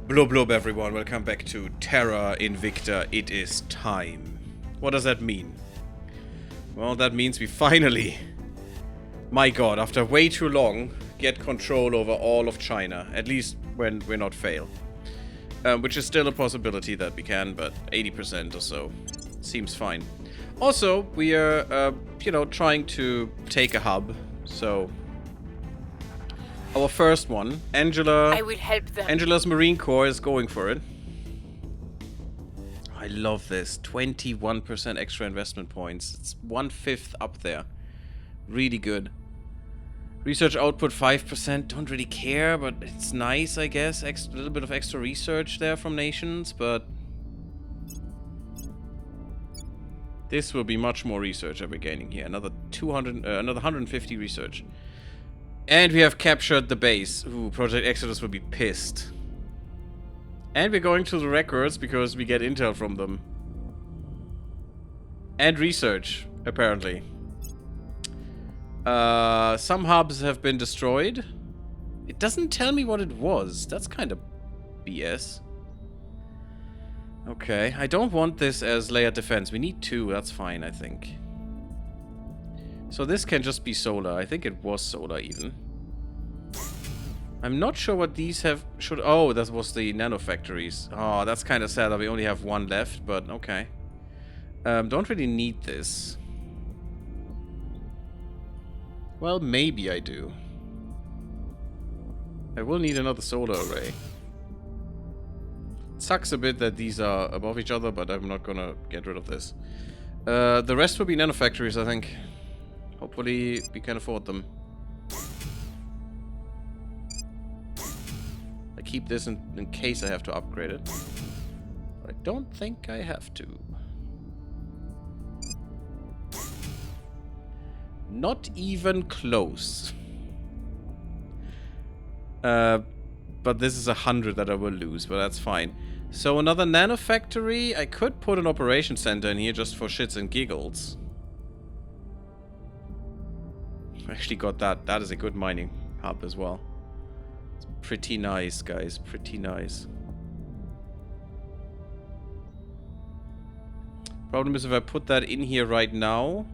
Blub blub everyone, welcome back to Terra Invicta. It is time. What does that mean? Well, that means we finally, my god, after way too long, get control over all of China. At least when we're not fail. Which is still a possibility that we can, but 80% or so seems fine. Also, we are, trying to take a hub, so... Our first one, Angela. I will help them. Angela's Marine Corps is going for it. I love this. 21% extra investment points. It's 1/5 up there. Really good. Research output 5%. Don't really care, but it's nice, I guess. A little bit of extra research there from nations, but this will be much more research that we're gaining here. Another 150 research. And we have captured the base. Ooh, Project Exodus will be pissed. And we're going to the records because we get intel from them. And research, apparently. Some hubs have been destroyed. It doesn't tell me what it was. That's kind of BS. Okay, I don't want this as layered defense. We need 2, that's fine, I think. So this can just be solar. I think it was solar even. I'm not sure what these have... Oh, that was the nanofactories. Oh, that's kind of sad that we only have 1 left, but okay. Don't really need this. Well, maybe I do. I will need another solar array. It sucks a bit that these are above each other, but I'm not gonna get rid of this. The rest will be nanofactories, I think. Hopefully we can afford them. I keep this in case I have to upgrade it. But I don't think I have to. Not even close. But this is 100 that I will lose, but that's fine. So another nanofactory. I could put an operation center in here just for shits and giggles. I actually got that. That is a good mining hub as well. It's pretty nice, guys. Pretty nice. Problem is if I put that in here right now,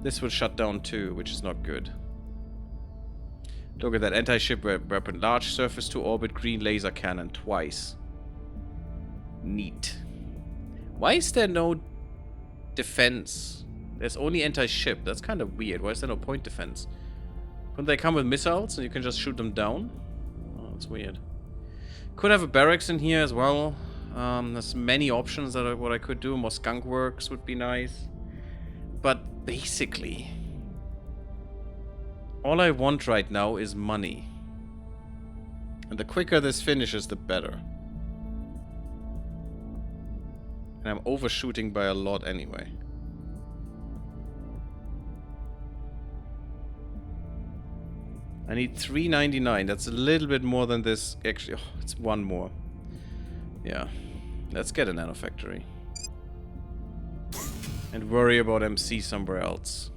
this will shut down too, which is not good. Look at that. Anti-ship weapon. Large surface to orbit green laser cannon twice. Neat. Why is there no defense? There's only anti-ship. That's kind of weird. Why is there no point defense? Couldn't they come with missiles and you can just shoot them down? Oh, that's weird. Could have a barracks in here as well. There's many options that what I could do. More skunk works would be nice. But basically, all I want right now is money. And the quicker this finishes, the better. And I'm overshooting by a lot anyway. I need 399. That's a little bit more than this. Actually, oh, it's 1 more. Yeah. Let's get a nanofactory. And worry about MC somewhere else.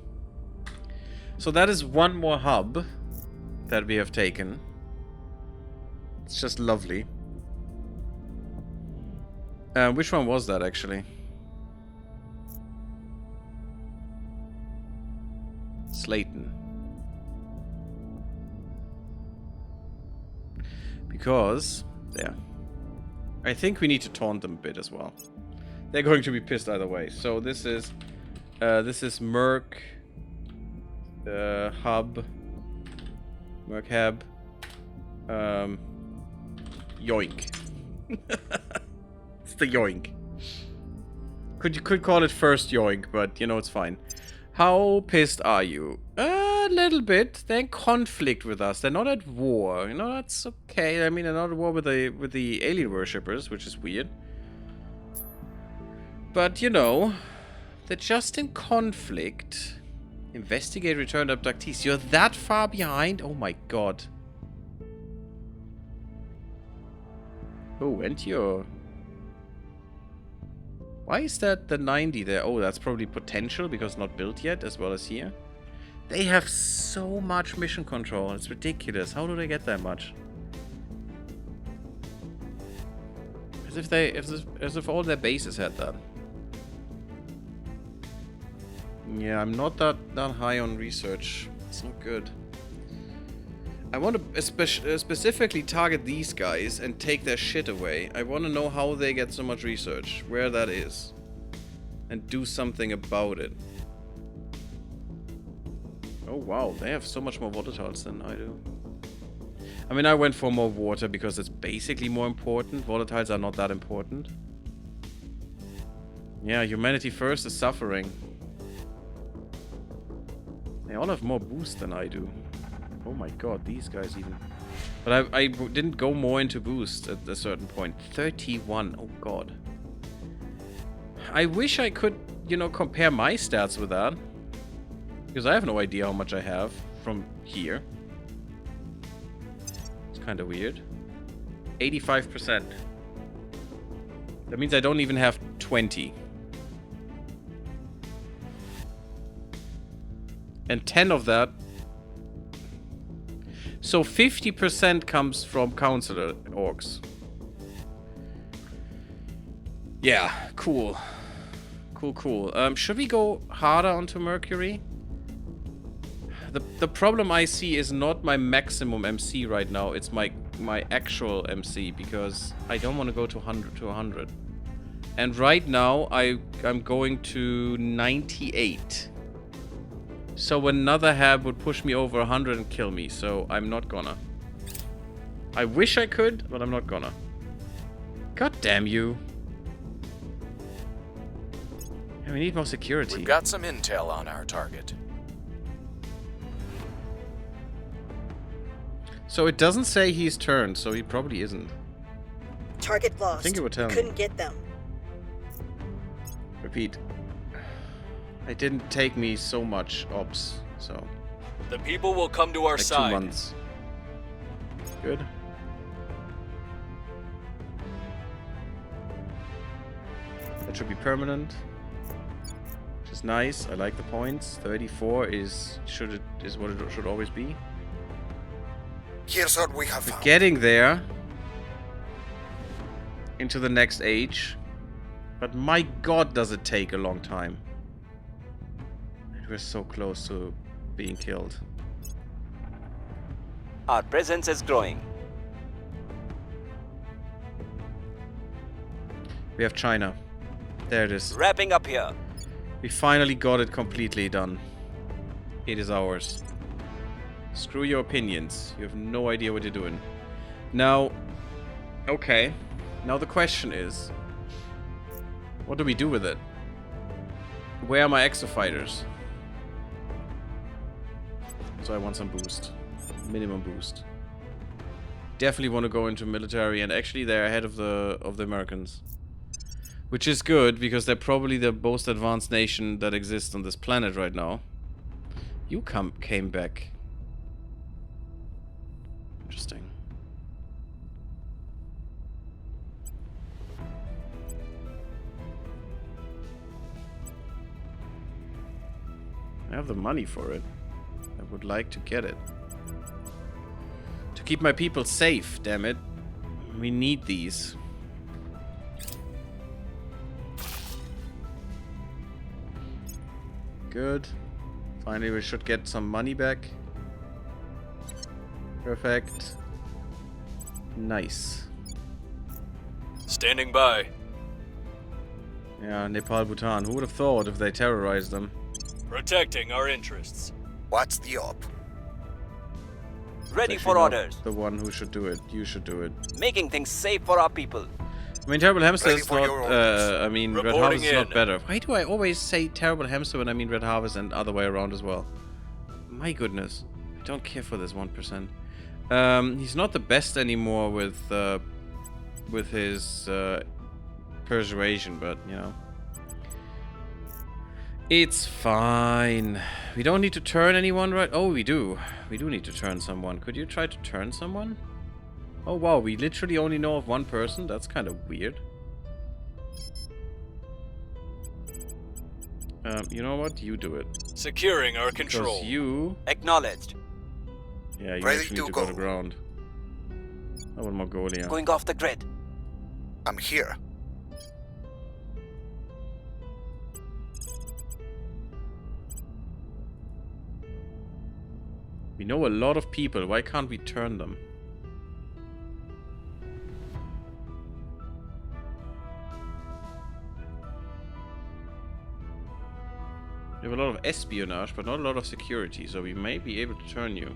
So that is 1 more hub that we have taken. It's just lovely. Which one was that actually? Slayton. Because, there. I think we need to taunt them a bit as well. They're going to be pissed either way. So this is Merc Hub. Merc Hub. Yoink. It's the Yoink. You could call it first Yoink, but you know it's fine. How pissed are you? A little bit. They're in conflict with us. They're not at war. You know, that's okay. I mean, they're not at war with the alien worshippers, which is weird. But, you know, they're just in conflict. Investigate returned abductees. You're that far behind? Oh my god. Oh, and you're... Why is that the 90 there? Oh, that's probably potential because not built yet, as well as here. They have so much mission control. It's ridiculous. How do they get that much? As if all their bases had that. Yeah, I'm not that high on research. It's not good. I want to specifically target these guys and take their shit away. I want to know how they get so much research, where that is, and do something about it. Oh wow, they have so much more volatiles than I do. I mean, I went for more water because it's basically more important. Volatiles are not that important. Yeah, humanity first is suffering. They all have more boost than I do. Oh my god, these guys even. But I didn't go more into boost at a certain point. 31, oh god. I wish I could, you know, compare my stats with that. Because I have no idea how much I have from here. It's kind of weird. 85%. That means I don't even have 20. And 10 of that. So 50% comes from counselor orcs. Yeah, cool. Cool. Should we go harder onto Mercury? The problem I see is not my maximum MC right now. It's my actual MC, because I don't want to go to 100. And right now I'm going to 98. So another hab would push me over 100 and kill me, so I'm not gonna. I wish I could, but I'm not gonna. God damn you. Yeah, we need more security. We've got some intel on our target. So it doesn't say he's turned, so he probably isn't. Target lost. I think it would tell me. Couldn't get them. Repeat. It didn't take me so much ops, so. The people will come to our like side. 2 months. Good. That should be permanent, which is nice. I like the points. 34 is what it should always be. Here's what we have We're found. getting there into the next age, but my god, does it take a long time. And we're so close to being killed. Our presence is growing. We have China. There it is. Wrapping up here. We finally got it completely done. It is ours. Screw your opinions. You have no idea what you're doing. Now, okay. Now the question is, what do we do with it? Where are my exo-fighters? So I want some boost. Minimum boost. Definitely want to go into military, and actually they're ahead of the Americans. Which is good, because they're probably the most advanced nation that exists on this planet right now. You came back. Interesting. I have the money for it. I would like to get it. To keep my people safe, damn it. We need these. Good. Finally, we should get some money back. Perfect. Nice. Standing by. Yeah, Nepal, Bhutan. Who would have thought if they terrorized them? Protecting our interests. What's the op? Ready It's for actually not orders. the one who should do it. You should do it. Making things safe for our people. I mean, Terrible Hamster Ready is for not, your orders. I mean, Red Reporting Harvest is not in. better. Why do I always say Terrible Hamster when I mean Red Harvest and other way around as well? My goodness. I don't care for this 1%. He's not the best anymore with his persuasion, but, you know. It's fine. We don't need to turn anyone, right? Oh, we do. We do need to turn someone. Could you try to turn someone? Oh, wow. We literally only know of one person? That's kind of weird. You know what? You do it. Securing our control. Because you... Acknowledged. Yeah, you Ready actually to need to go to go. ground. I want Mongolia. Going off the grid. I'm here. We know a lot of people. Why can't we turn them? We have a lot of espionage, but not a lot of security, so we may be able to turn you.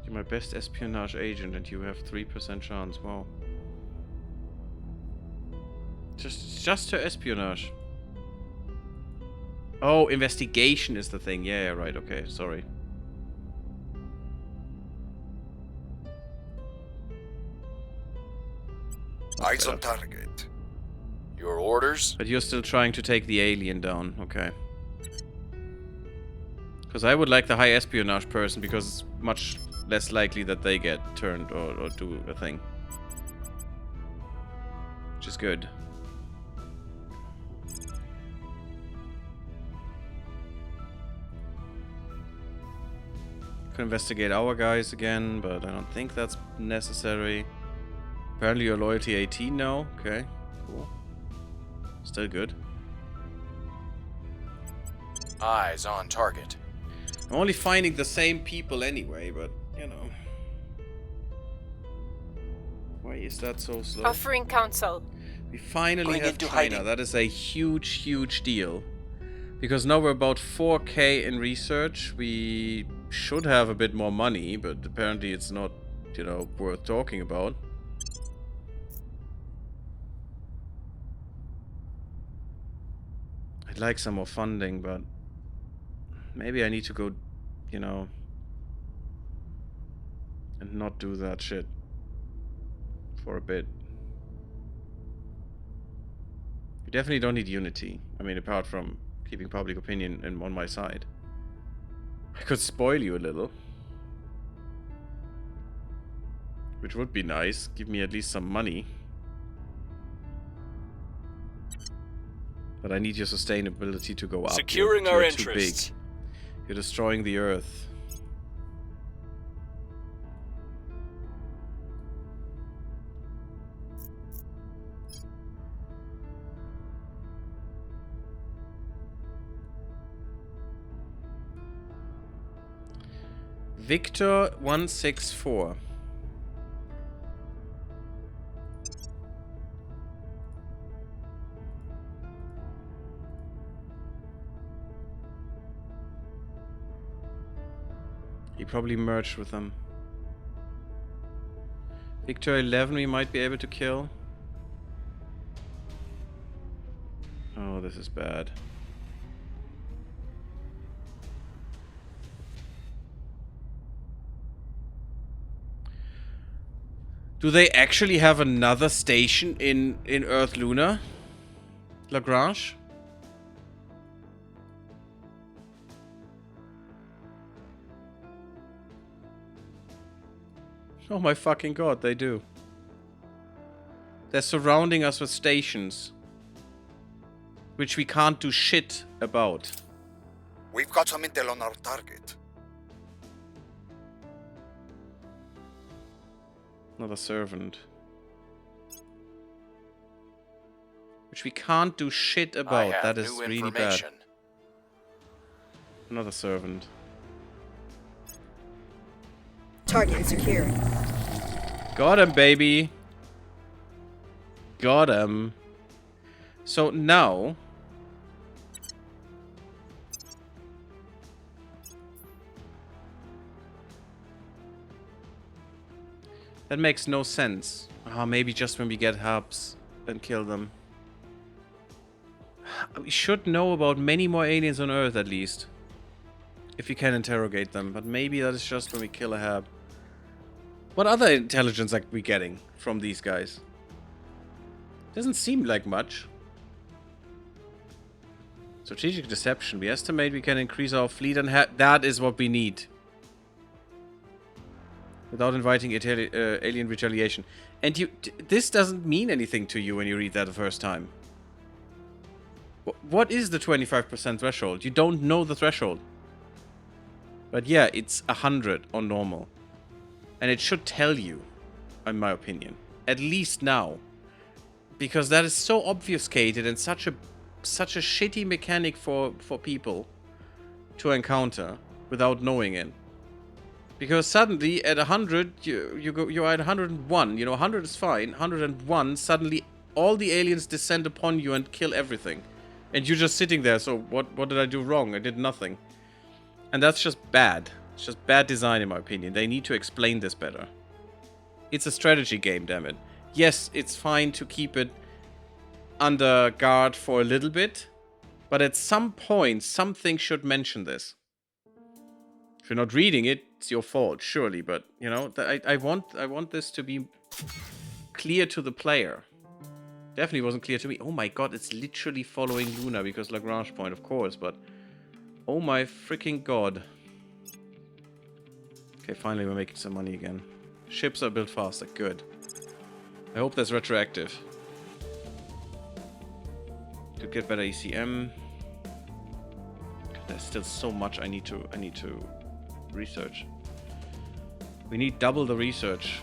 You're my best espionage agent and you have 3% chance. Wow. Just her espionage. Oh, investigation is the thing. Yeah, right. Okay, sorry. Eyes on target. Your orders? But you're still trying to take the alien down. Okay. Because I would like the high espionage person because it's much less likely that they get turned or do a thing. Which is good. Could investigate our guys again, but I don't think that's necessary. Apparently your loyalty 18 now. Okay, cool. Still good. Eyes on target. I'm only finding the same people anyway, but, you know. Why is that so slow? Offering counsel. We finally Going have into China. hiding. That is a huge, huge deal. Because now we're about 4K in research. We should have a bit more money, but apparently it's not, you know, worth talking about. I'd like some more funding, but maybe I need to go, you know, and not do that shit for a bit. You definitely don't need unity. I mean, apart from keeping public opinion on my side. I could spoil you a little. Which would be nice. Give me at least some money. But I need your sustainability to go up. Securing our You're too interests. big. You're destroying the Earth. Victor 164. He probably merged with them. Victor 11 we might be able to kill. Oh, this is bad. Do they actually have another station in Earth Luna? Lagrange? Oh my fucking god, they do. They're surrounding us with stations. Which we can't do shit about. We've got some intel on our target. Another servant. Which we can't do shit about. That is really bad. Another servant. Target secure. Got him, baby. Got him. So now... That makes no sense. Ah, maybe just when we get hubs and kill them. We should know about many more aliens on Earth at least. If we can interrogate them. But maybe that is just when we kill a hub. What other intelligence are we getting from these guys? Doesn't seem like much. Strategic deception. We estimate we can increase our fleet and that is what we need. Without inviting alien retaliation. And this doesn't mean anything to you when you read that the first time. What is the 25% threshold? You don't know the threshold. But yeah, it's 100 on normal. And it should tell you, in my opinion. At least now. Because that is so obfuscated and such a shitty mechanic for people to encounter without knowing it. Because suddenly at 100 you're at 101. You know, 100 is fine. 101, suddenly all the aliens descend upon you and kill everything. And you're just sitting there, so what did I do wrong? I did nothing. And that's just bad. It's just bad design in my opinion. They need to explain this better. It's a strategy game, damn it. Yes, it's fine to keep it under guard for a little bit, but at some point, something should mention this. If you're not reading it, it's your fault, surely. But you know, I want this to be clear to the player. Definitely wasn't clear to me. Oh my god, it's literally following Luna because Lagrange point, of course. But oh my freaking god. Okay, finally we're making some money again. Ships are built faster. Good. I hope that's retroactive. To get better ECM. God, there's still so much I need to research. We need double the research.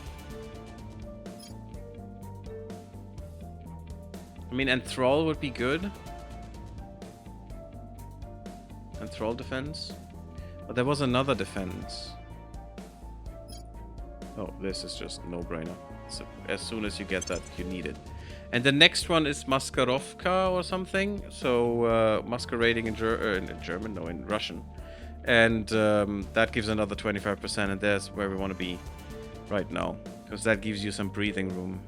I mean, Enthrall would be good. Enthrall defense. But there was another defense. Oh, this is just no-brainer. So as soon as you get that, you need it. And the next one is Maskarovka or something. So masquerading in German, no, in Russian. And that gives another 25%, and there's where we want to be right now. Because that gives you some breathing room.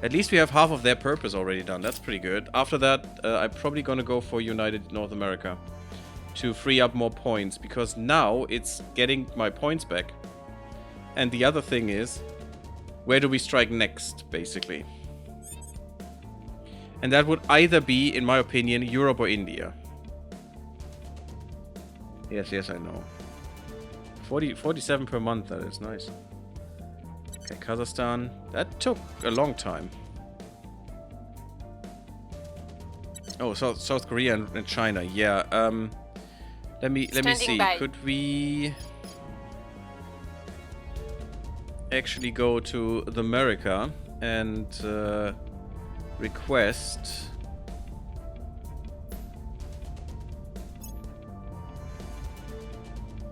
At least we have half of their purpose already done. That's pretty good. After that, I'm probably going to go for United North America. To free up more points. Because now it's getting my points back. And the other thing is, where do we strike next, basically? And that would either be, in my opinion, Europe or India. Yes, I know. 47 per month, that is nice. Okay, Kazakhstan. That took a long time. Oh, South Korea and China. Yeah. Let me see. By. Could we actually go to the America and request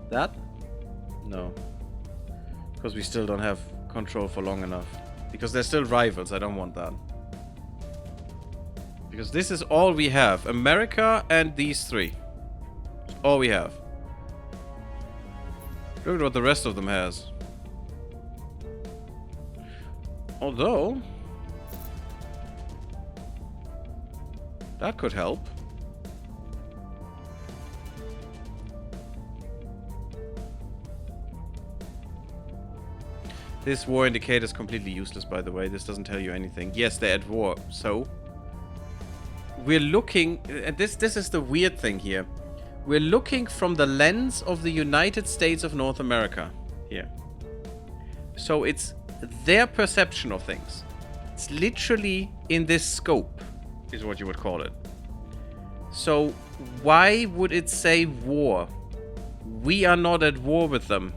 that? No. Because we still don't have control for long enough. Because they're still rivals. I don't want that. Because this is all we have. America and these three. It's all we have. Look at what the rest of them has. Although that could help. This war indicator is completely useless, by the way. This doesn't tell you anything. Yes, they're at war. So we're looking, and this is the weird thing here. We're looking from the lens of the United States of North America here. So it's their perception of things. It's literally in this scope, is what you would call it. So why would it say war? We are not at war with them.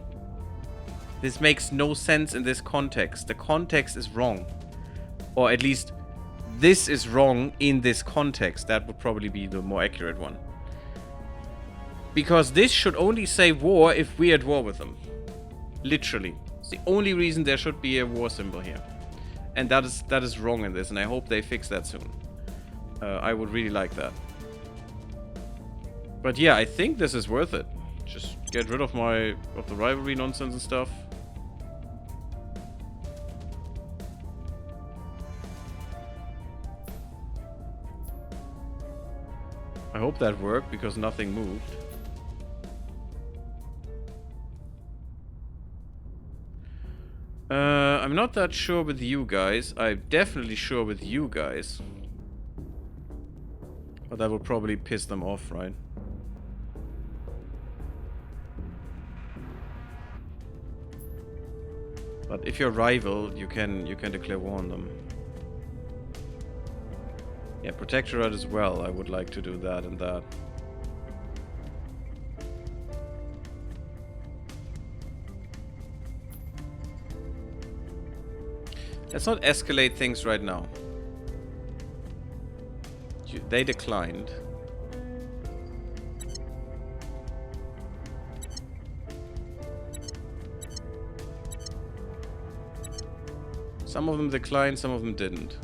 This makes no sense in this context. The context is wrong. Or at least, this is wrong in this context. That would probably be the more accurate one. Because this should only say war if we're at war with them. Literally. It's the only reason there should be a war symbol here. And that is wrong in this, and I hope they fix that soon. I would really like that. But yeah, I think this is worth it. Just get rid of the rivalry nonsense and stuff. I hope that worked because nothing moved. I'm not that sure with you guys. I'm definitely sure with you guys. But that would probably piss them off, right? But if you're rival, you can declare war on them. Yeah, Protectorate as well. I would like to do that and that. Let's not escalate things right now. They declined. Some of them declined, some of them didn't.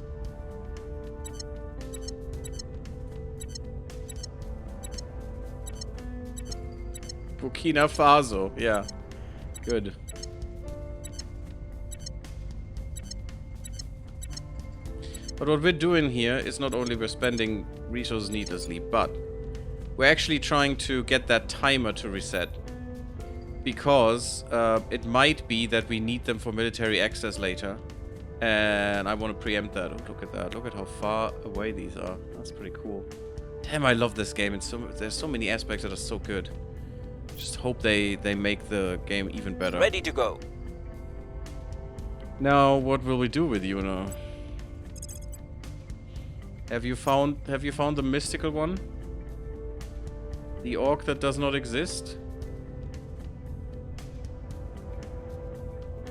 Burkina Faso, yeah. Good. But what we're doing here is not only we're spending resources needlessly, but we're actually trying to get that timer to reset. Because it might be that we need them for military access later. And I want to preempt that. Oh, look at that. Look at how far away these are. That's pretty cool. Damn, I love this game. There's so many aspects that are so good. Just hope they make the game even better. Ready to go. Now, what will we do with you now? Have you found the mystical one? The orc that does not exist?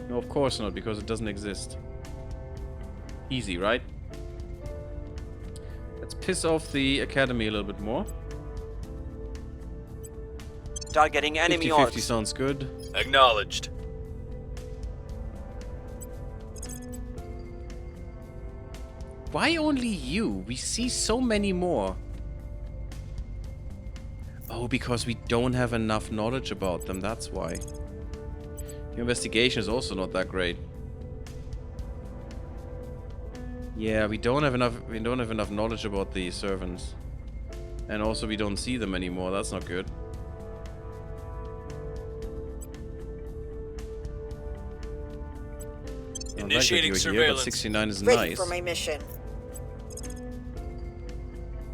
No, of course not, because it doesn't exist. Easy, right? Let's piss off the academy a little bit more. Targeting enemy 50-50 orcs. sounds good. Acknowledged. Why only you? We see so many more. Oh, because we don't have enough knowledge about them, that's why. Your investigation is also not that great. Yeah, we don't have enough knowledge about the servants. And also we don't see them anymore, that's not good. Initiating surveillance. 69 is Ready nice. for my mission.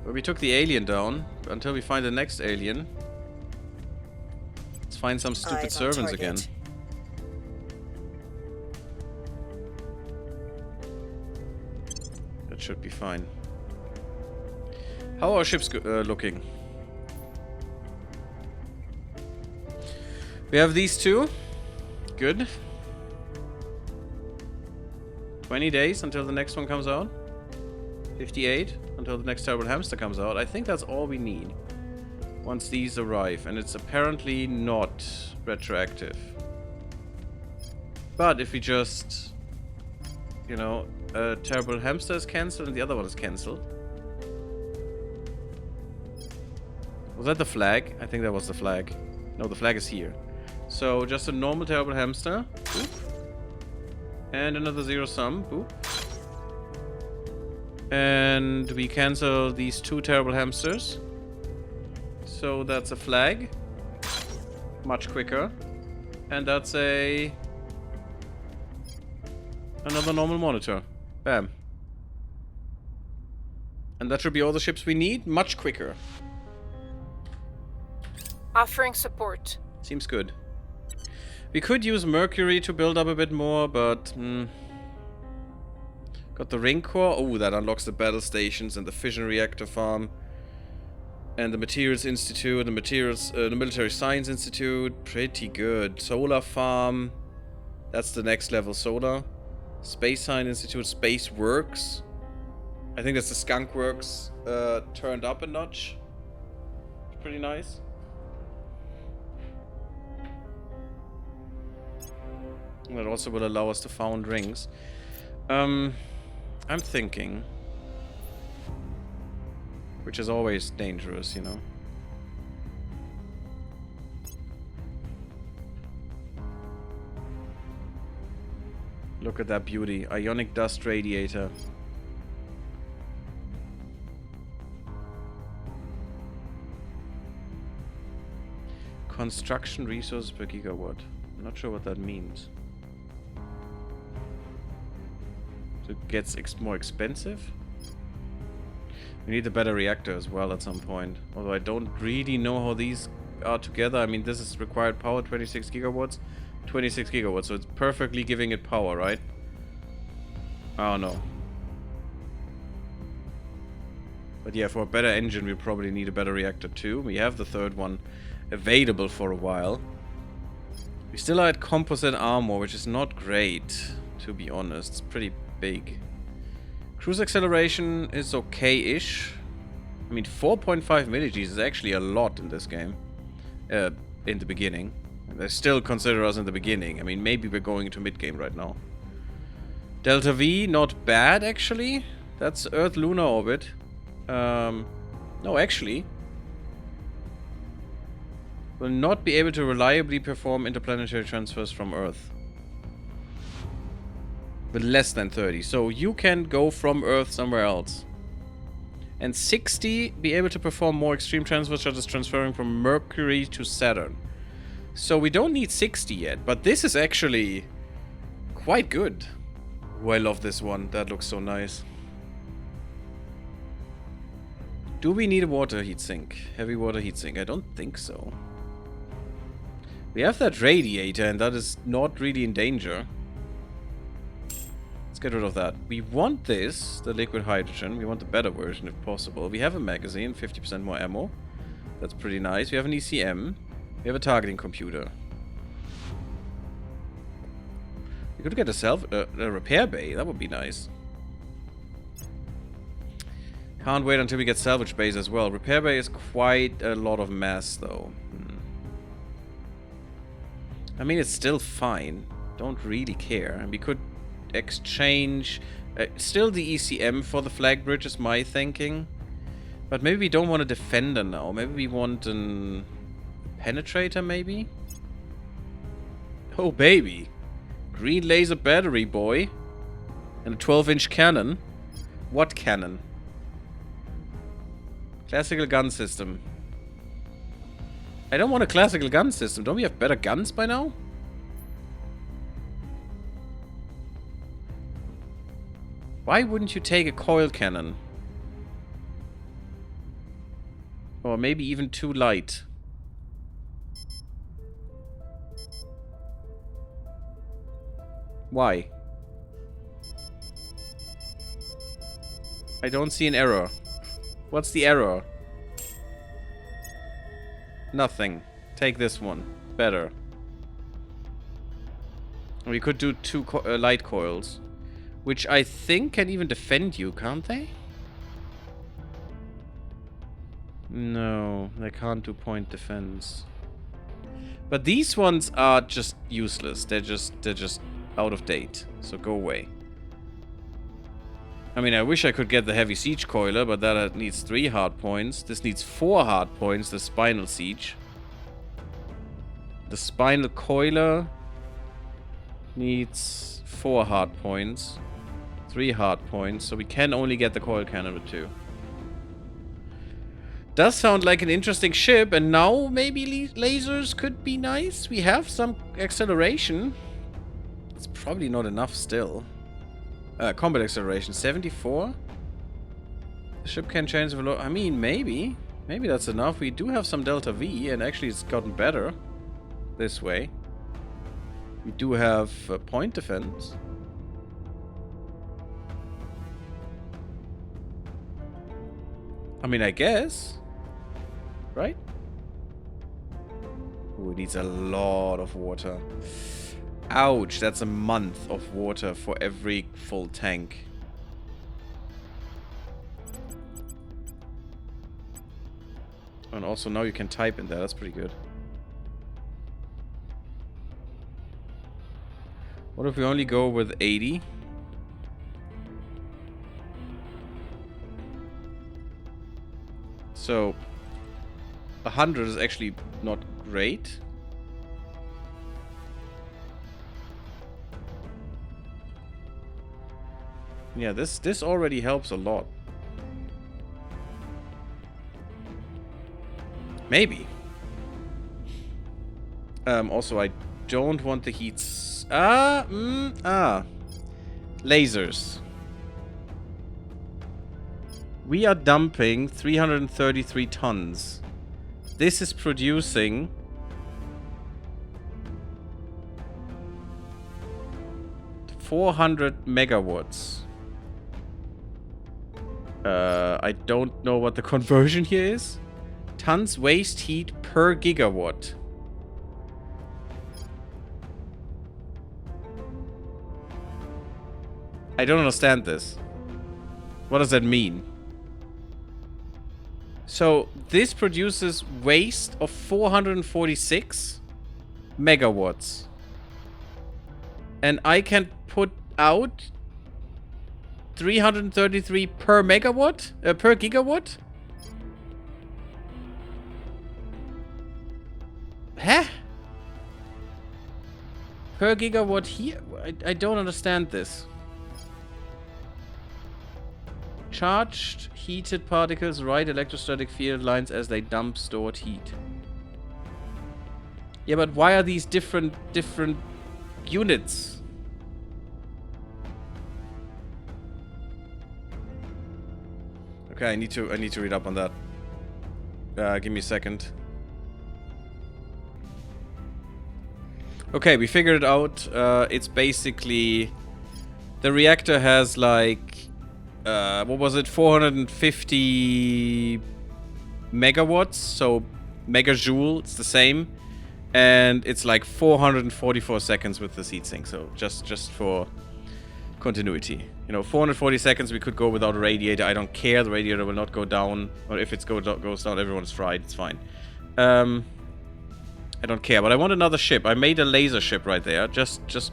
But we took the alien down until we find the next alien. Let's find some stupid Eyes on servants target. again. That should be fine. How are our ships looking? We have these two. Good. 20 days until the next one comes out. 58 until the next terrible hamster comes out. I think that's all we need once these arrive, and it's apparently not retroactive. But if we just, you know, terrible hamster is cancelled and the other one is cancelled. Was that the flag? I think that was the flag. No, the flag is here. So just a normal terrible hamster. Boop. And another zero sum. Boop. And we cancel these two terrible hamsters. So that's a flag. Much quicker. And that's another normal monitor. Bam. And that should be all the ships we need. Much quicker. Offering support. Seems good. We could use Mercury to build up a bit more, but... Got the ring core. Oh, that unlocks the battle stations and the fission reactor farm. And the Materials Institute, the Military Science Institute. Pretty good. Solar farm. That's the next level solar. Space Science Institute, Space Works. I think that's the Skunk Works turned up a notch. Pretty nice. That also will allow us to found rings. I'm thinking, which is always dangerous, you know. Look at that beauty. Ionic dust radiator. Construction resources per gigawatt. I'm not sure what that means. So it gets more expensive? We need a better reactor as well at some point. Although I don't really know how these are together. I mean, this is required power, 26 gigawatts. 26 gigawatts, so it's perfectly giving it power, right? Oh no. But yeah, for a better engine, we probably need a better reactor too. We have the third one available for a while. We still are at composite armor, which is not great, to be honest. It's pretty big. Cruise acceleration is okay-ish. I mean, 4.5 millig's is actually a lot in this game. In the beginning. They still consider us in the beginning. I mean, maybe we're going into mid-game right now. Delta V, not bad, actually. That's Earth-Lunar orbit. No, actually. Will not be able to reliably perform interplanetary transfers from Earth. With less than 30. So you can go from Earth somewhere else. And 60, be able to perform more extreme transfers, such as transferring from Mercury to Saturn. So we don't need 60 yet, but this is actually quite good. Oh, I love this one. That looks so nice. Do we need a water heatsink? Heavy water heatsink? I don't think so. We have that radiator, and that is not really in danger. Let's get rid of that. We want this, the liquid hydrogen. We want the better version if possible. We have a magazine, 50% more ammo. That's pretty nice. We have an ECM. We have a targeting computer. We could get a repair bay. That would be nice. Can't wait until we get salvage bays as well. Repair bay is quite a lot of mass, though. I mean, it's still fine. Don't really care. And we could exchange... still the ECM for the flag bridge is my thinking. But maybe we don't want a defender now. Maybe we want an... penetrator, maybe? Oh, baby. Green laser battery, boy. And a 12-inch cannon. What cannon? Classical gun system. I don't want a classical gun system. Don't we have better guns by now? Why wouldn't you take a coil cannon? Or maybe even too light. Why? I don't see an error. What's the error? Nothing. Take this one. Better. We could do two light coils. Which I think can even defend you, can't they? No, they can't do point defense. But these ones are just useless. They're just out of date. So go away. I mean, I wish I could get the heavy siege coiler, but that needs 3 hard points. This needs 4 hard points, the spinal siege. The spinal coiler needs 4 hard points. 3 hard points, so we can only get the coil cannon with 2. Does sound like an interesting ship, and now maybe lasers could be nice. We have some acceleration. It's probably not enough still. Combat acceleration, 74? The ship can change the velocity. I mean, maybe. Maybe that's enough. We do have some Delta V, and actually it's gotten better this way. We do have point defense. I mean, I guess. Right? Ooh, it needs a lot of water. Ouch, that's a month of water for every full tank. And also now you can type in there, that's pretty good. What if we only go with 80? So 100 is actually not great. Yeah, this already helps a lot. Maybe. Also, I don't want the heats. Lasers. We are dumping 333 tons. This is producing 400 megawatts. I don't know what the conversion here is. Tons waste heat per gigawatt. I don't understand this. What does that mean? So, this produces waste of 446 megawatts. And I can put out 333 per megawatt? Per gigawatt? Huh? Per gigawatt here? I don't understand this. Charged heated particles ride electrostatic field lines as they dump stored heat. Yeah, but why are these different units? Okay, I need to read up on that. Give me a second. Okay, we figured it out. It's basically the reactor has like what was it? 450 megawatts, so megajoule. It's the same, and it's like 444 seconds with this heatsink. So just for continuity. You know, 440 seconds we could go without a radiator. I don't care. The radiator will not go down. Or if it goes down, everyone's fried. It's fine. I don't care. But I want another ship. I made a laser ship right there. Just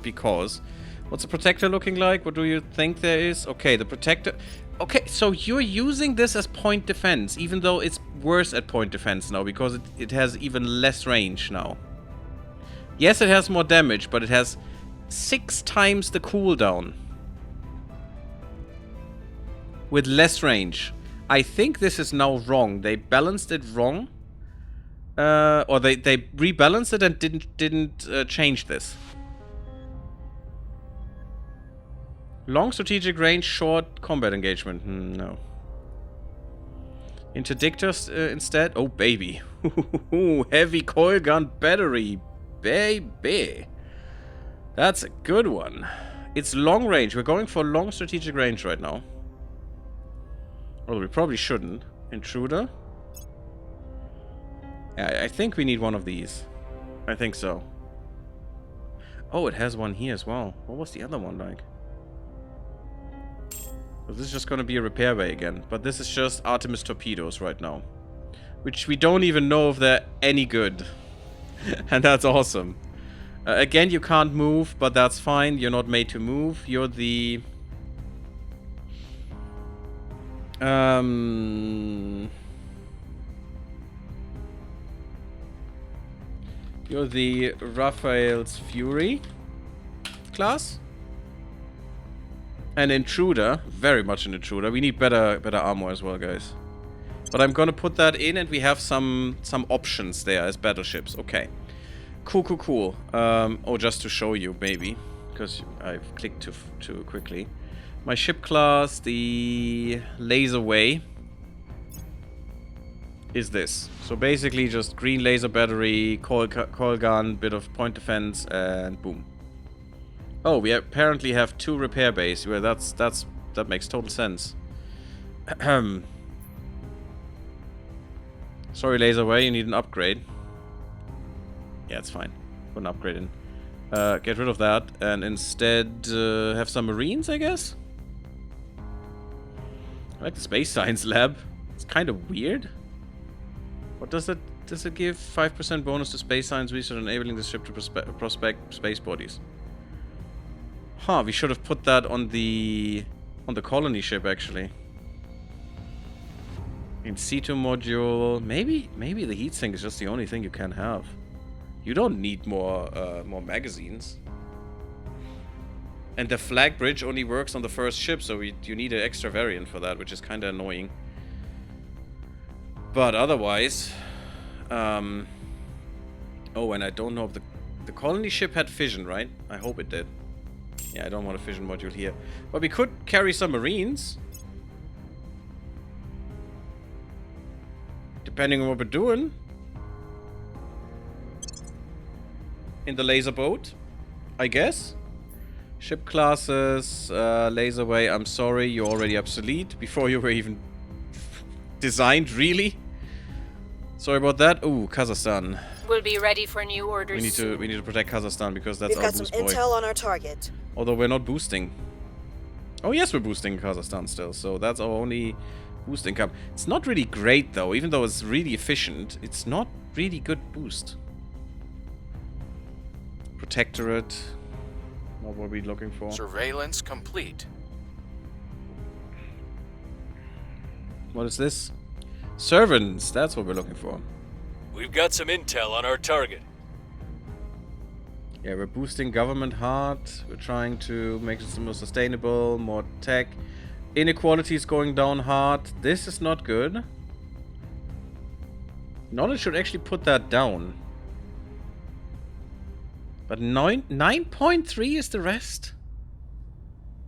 because. What's the protector looking like? What do you think there is? Okay, the protector... Okay, so you're using this as point defense. Even though it's worse at point defense now. Because it has even less range now. Yes, it has more damage. But it has 6 times the cooldown. With less range. I think this is now wrong. They balanced it wrong. Or they rebalanced it and didn't change this. Long strategic range, short combat engagement. No. Interdictors instead. Oh, baby. Heavy coil gun battery. Baby. That's a good one. It's long range. We're going for long strategic range right now. Well, we probably shouldn't. Intruder. Yeah, I think we need one of these. I think so. Oh, it has one here as well. What was the other one like? Well, this is just going to be a repair bay again. But this is just Artemis torpedoes right now. Which we don't even know if they're any good. And that's awesome. Again, you can't move, but that's fine. You're not made to move. You're the... You're the Raphael's Fury class. An intruder. Very much an intruder. We need better armor as well, guys. But I'm gonna put that in and we have some options there as battleships. Okay. Cool. Oh, just to show you, maybe. Because I've clicked too quickly. My ship class, the laser way, is this. So basically just green laser battery, coil gun, bit of point defense, and boom. Oh, we apparently have 2 repair bays. Well, that makes total sense. Sorry, Laserway, you need an upgrade. Yeah, it's fine. Put an upgrade in. Get rid of that and instead have some Marines, I guess? I like the Space Science Lab. It's kind of weird. What does it give? 5% bonus to space science research, enabling the ship to prospect space bodies. Huh, we should have put that on the colony ship, actually. In situ module. Maybe the heatsink is just the only thing you can have. You don't need more magazines. And the flag bridge only works on the first ship, so you need an extra variant for that, which is kind of annoying. But otherwise... oh, and I don't know if the colony ship had fission, right? I hope it did. Yeah, I don't want a fission module here. But we could carry some Marines. Depending on what we're doing. In the laser boat, I guess. Ship classes, laserway, I'm sorry, you're already obsolete before you were even designed, really? Sorry about that. Ooh, Kazakhstan. We'll be ready for new orders. We need to protect Kazakhstan because that's We've our got some boost boy. intel on our target. Although we're not boosting. Oh yes, we're boosting Kazakhstan still, so that's our only boost income. It's not really great though, even though it's really efficient. It's not really good boost. Protectorate. What were we looking for? Surveillance complete. What is this? Servants, that's what we're looking for. We've got some intel on our target. Yeah, we're boosting government hard. We're trying to make it more sustainable, more tech. Inequality is going down hard. This is not good. Knowledge should actually put that down. But 9.3 is the rest?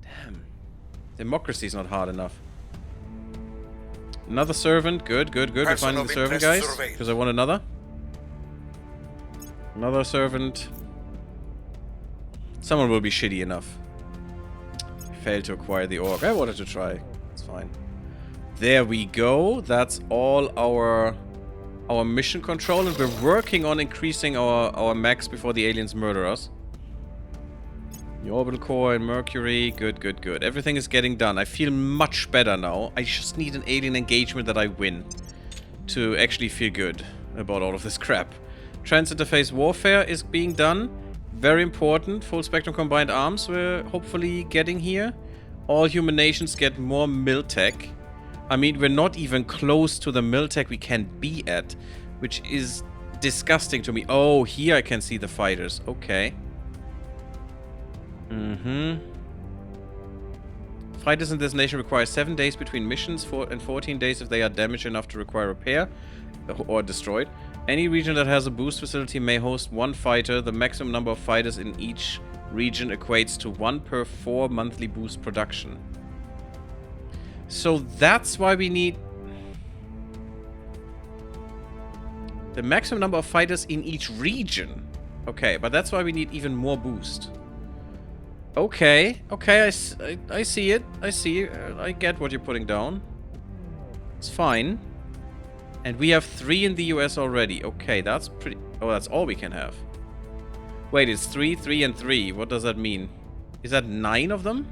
Damn. Democracy is not hard enough. Another servant. Good, good, good. We're finding the servant, guys. Because I want another. Another servant. Someone will be shitty enough. Failed to acquire the orc. I wanted to try. It's fine. There we go. That's all our mission control, and we're working on increasing our max before the aliens murder us. The orbital core and Mercury. Good, good, good. Everything is getting done. I feel much better now. I just need an alien engagement that I win to actually feel good about all of this crap. Trans-interface warfare is being done. Very important. Full spectrum combined arms we're hopefully getting here. All human nations get more mil-tech. I mean, we're not even close to the mil-tech we can be at, which is disgusting to me. Oh, here I can see the fighters. Okay. Fighters in this nation require 7 days between missions, and 14 days if they are damaged enough to require repair or destroyed. Any region that has a boost facility may host one fighter. The maximum number of fighters in each region equates to 1 per 4 monthly boost production. So that's why we need the maximum number of fighters in each region. Okay, but that's why we need even more boost. Okay, okay, I see it. I see. I get what you're putting down. It's fine. And we have 3 in the US already. Okay, that's pretty... Oh, that's all we can have. Wait, it's 3, 3, and 3. What does that mean? Is that 9 of them?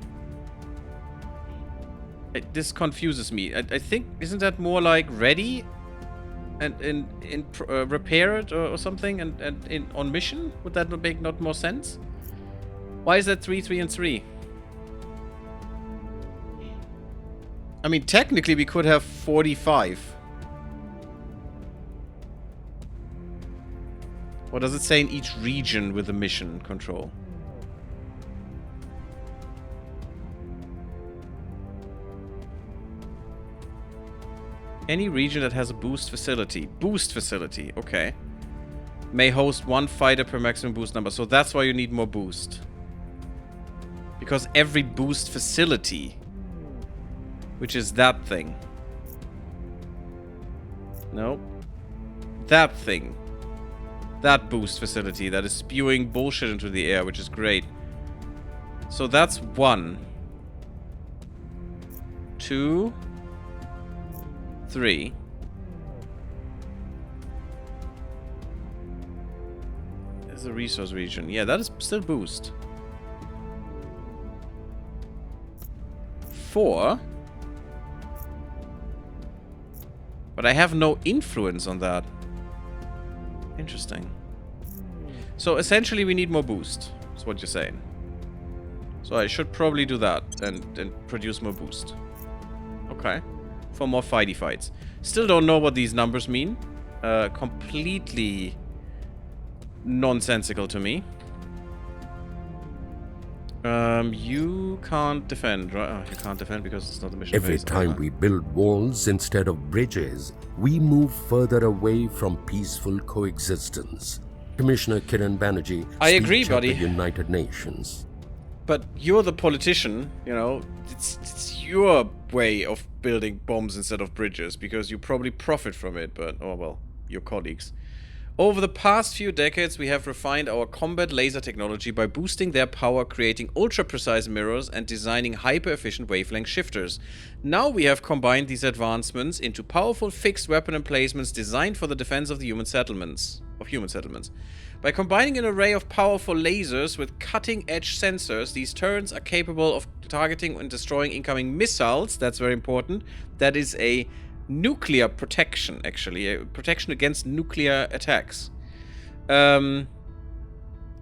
This confuses me. I think... Isn't that more like ready? And repair it or something? And on mission? Would that not make more sense? Why is that 3, 3, and 3? I mean, technically we could have 45. What does it say in each region with the mission control? Any region that has a boost facility. Boost facility, okay. May host 1 fighter per maximum boost number. So that's why you need more boost. Because every boost facility, which is that thing. No. That thing. That boost facility that is spewing bullshit into the air, which is great. So that's 1. 2. 3. There's a resource region. Yeah, that is still boost. 4. But I have no influence on that. Interesting. So essentially we need more boost. That's what you're saying. So I should probably do that and produce more boost. Okay. For more fighty fights. Still don't know what these numbers mean. Completely nonsensical to me. You can't defend, right? Oh, you can't defend because it's not the mission Every phase. time we build walls instead of bridges, we move further away from peaceful coexistence. Commissioner Kiran Banerjee, I agree, speech at buddy. the United Nations. But you're the politician, you know. It's your way of building bombs instead of bridges because you probably profit from it. But oh well, your colleagues. Over the past few decades, we have refined our combat laser technology by boosting their power, creating ultra-precise mirrors, and designing hyper-efficient wavelength shifters. Now we have combined these advancements into powerful fixed weapon emplacements designed for the defense of the human settlements. By combining an array of powerful lasers with cutting-edge sensors, these turrets are capable of targeting and destroying incoming missiles. That's very important. That is a nuclear protection, actually. A protection against nuclear attacks. Incoming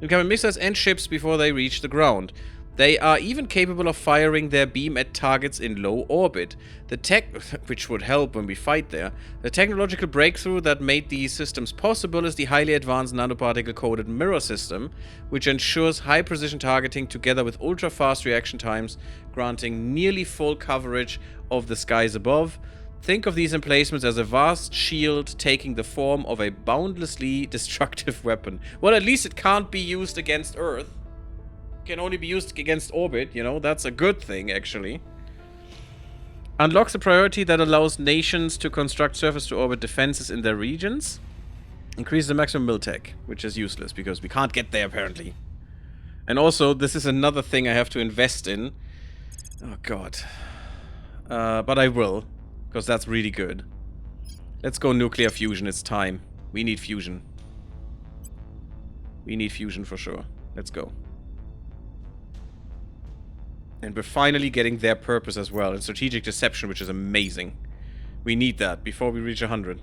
missiles and ships before they reach the ground. They are even capable of firing their beam at targets in low orbit. The tech, which would help when we fight there. The technological breakthrough that made these systems possible is the highly advanced nanoparticle-coded mirror system, which ensures high-precision targeting together with ultra-fast reaction times, granting nearly full coverage of the skies above. Think of these emplacements as a vast shield taking the form of a boundlessly destructive weapon. Well, at least it can't be used against Earth. Can only be used against orbit, you know, that's a good thing, actually. Unlocks a priority that allows nations to construct surface-to-orbit defenses in their regions. Increases the maximum mil-tech, which is useless, because we can't get there, apparently. And also, this is another thing I have to invest in. Oh, God. But I will, because that's really good. Let's go nuclear fusion, it's time. We need fusion. We need fusion for sure. Let's go. And we're finally getting their purpose as well. And strategic deception, which is amazing. We need that before we reach 100.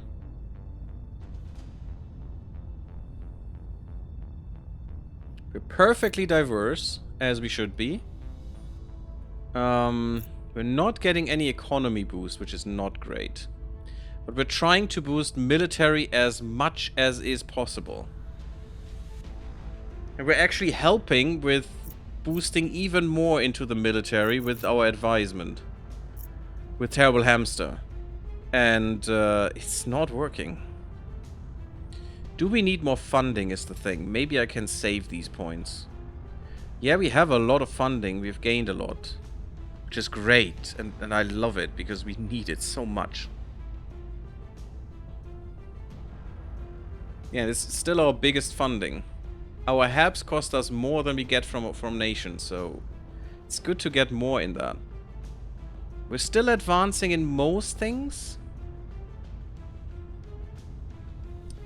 We're perfectly diverse, as we should be. We're not getting any economy boost, which is not great. But we're trying to boost military as much as is possible. And we're actually helping with boosting even more into the military with our advisement. With Terrible Hamster. And it's not working. Do we need more funding is the thing. Maybe I can save these points. Yeah, we have a lot of funding. We've gained a lot. Which is great. And I love it because we need it so much. Yeah, this is still our biggest funding. Our HABs cost us more than we get from nations, so it's good to get more in that. We're still advancing in most things.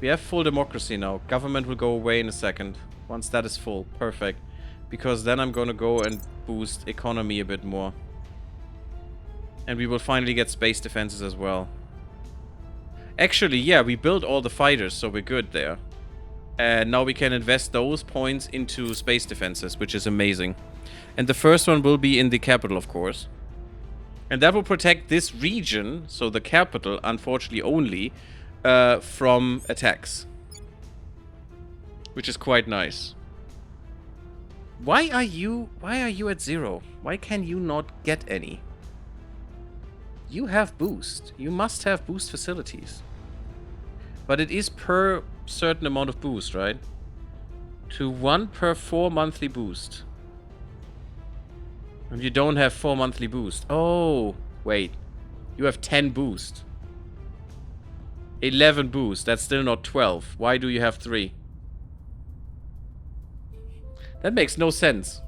We have full democracy now. Government will go away in a second. Once that is full. Perfect. Because then I'm going to go and boost economy a bit more. And we will finally get space defenses as well. Actually, yeah, we built all the fighters, so we're good there. And now we can invest those points into space defenses, which is amazing. And the first one will be in the capital, of course. And that will protect this region, so the capital, unfortunately only, from attacks. Which is quite nice. Why are you at 0? Why can you not get any? You have boost. You must have boost facilities. But it is per certain amount of boost, right? To 1 per 4 monthly boost. And you don't have 4 monthly boost. Oh, wait. You have 10 boost. 11 boost. That's still not 12. Why do you have 3? That makes no sense.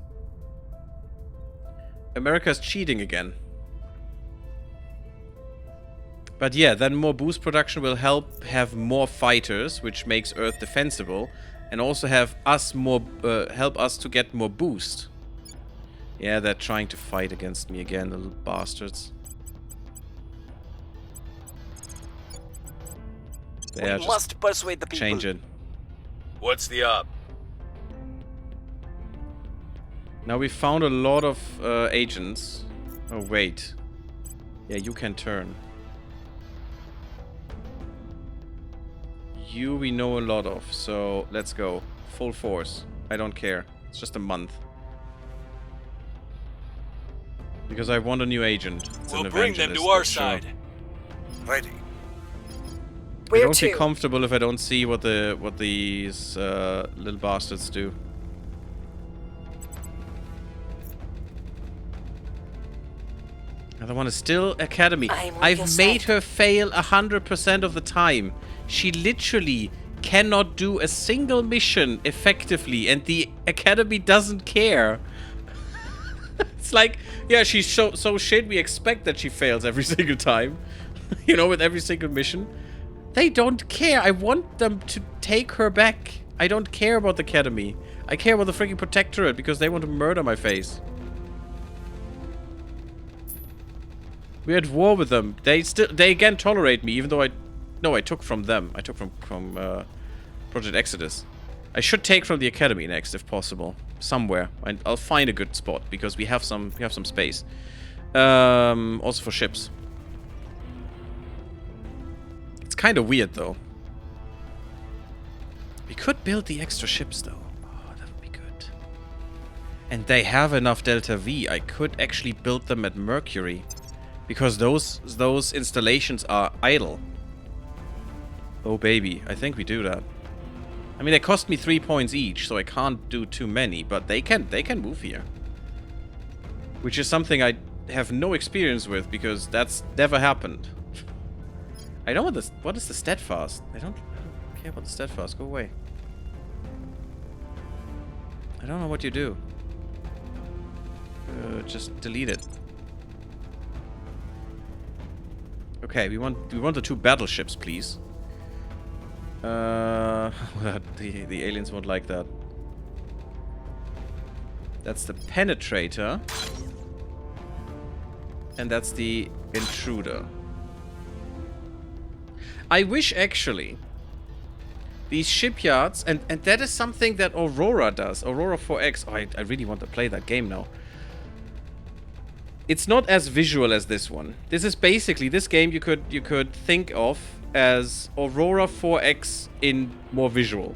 America's cheating again. But yeah, then more boost production will help have more fighters, which makes Earth defensible, and also have us more help us to get more boost. Yeah, they're trying to fight against me again, the little bastards. We must persuade the people. Change it. What's the op? Now we found a lot of agents. Oh wait. Yeah, you can turn. You we know a lot of, so let's go. Full force. I don't care. It's just a month. Because I want a new agent. It's We'll an bring them to evangelist, our that's sure. side. Ready. I Where don't feel to? comfortable if I don't see what these little bastards do. Another one is still Academy. I'm with I've your made side. her fail 100% of the time. She literally cannot do a single mission effectively, and the Academy doesn't care. It's like, yeah, she's so shit, we expect that she fails every single time. You know, with every single mission. They don't care. I want them to take her back. I don't care about the Academy. I care about the freaking Protectorate because they want to murder my face. We're at war with them. They again tolerate me, even though I took from them. I took from Project Exodus. I should take from the Academy next, if possible, somewhere. I'll find a good spot because we have some space. Also for ships. It's kind of weird though. We could build the extra ships though. Oh, that would be good. And they have enough Delta V. I could actually build them at Mercury. Because those installations are idle. Oh baby, I think we do that. I mean, they cost me 3 points each, so I can't do too many, but they can move here. Which is something I have no experience with, because that's never happened. I don't want this. What is the steadfast? I don't care about the steadfast. Go away. I don't know what you do. Just delete it. Okay, we want the 2 battleships, please. The aliens won't like that. That's the Penetrator. And that's the Intruder. I wish, actually, these shipyards, and that is something that Aurora does. Aurora 4X. Oh, I really want to play that game now. It's not as visual as this one. This is basically, this game you could think of as Aurora 4X in more visual.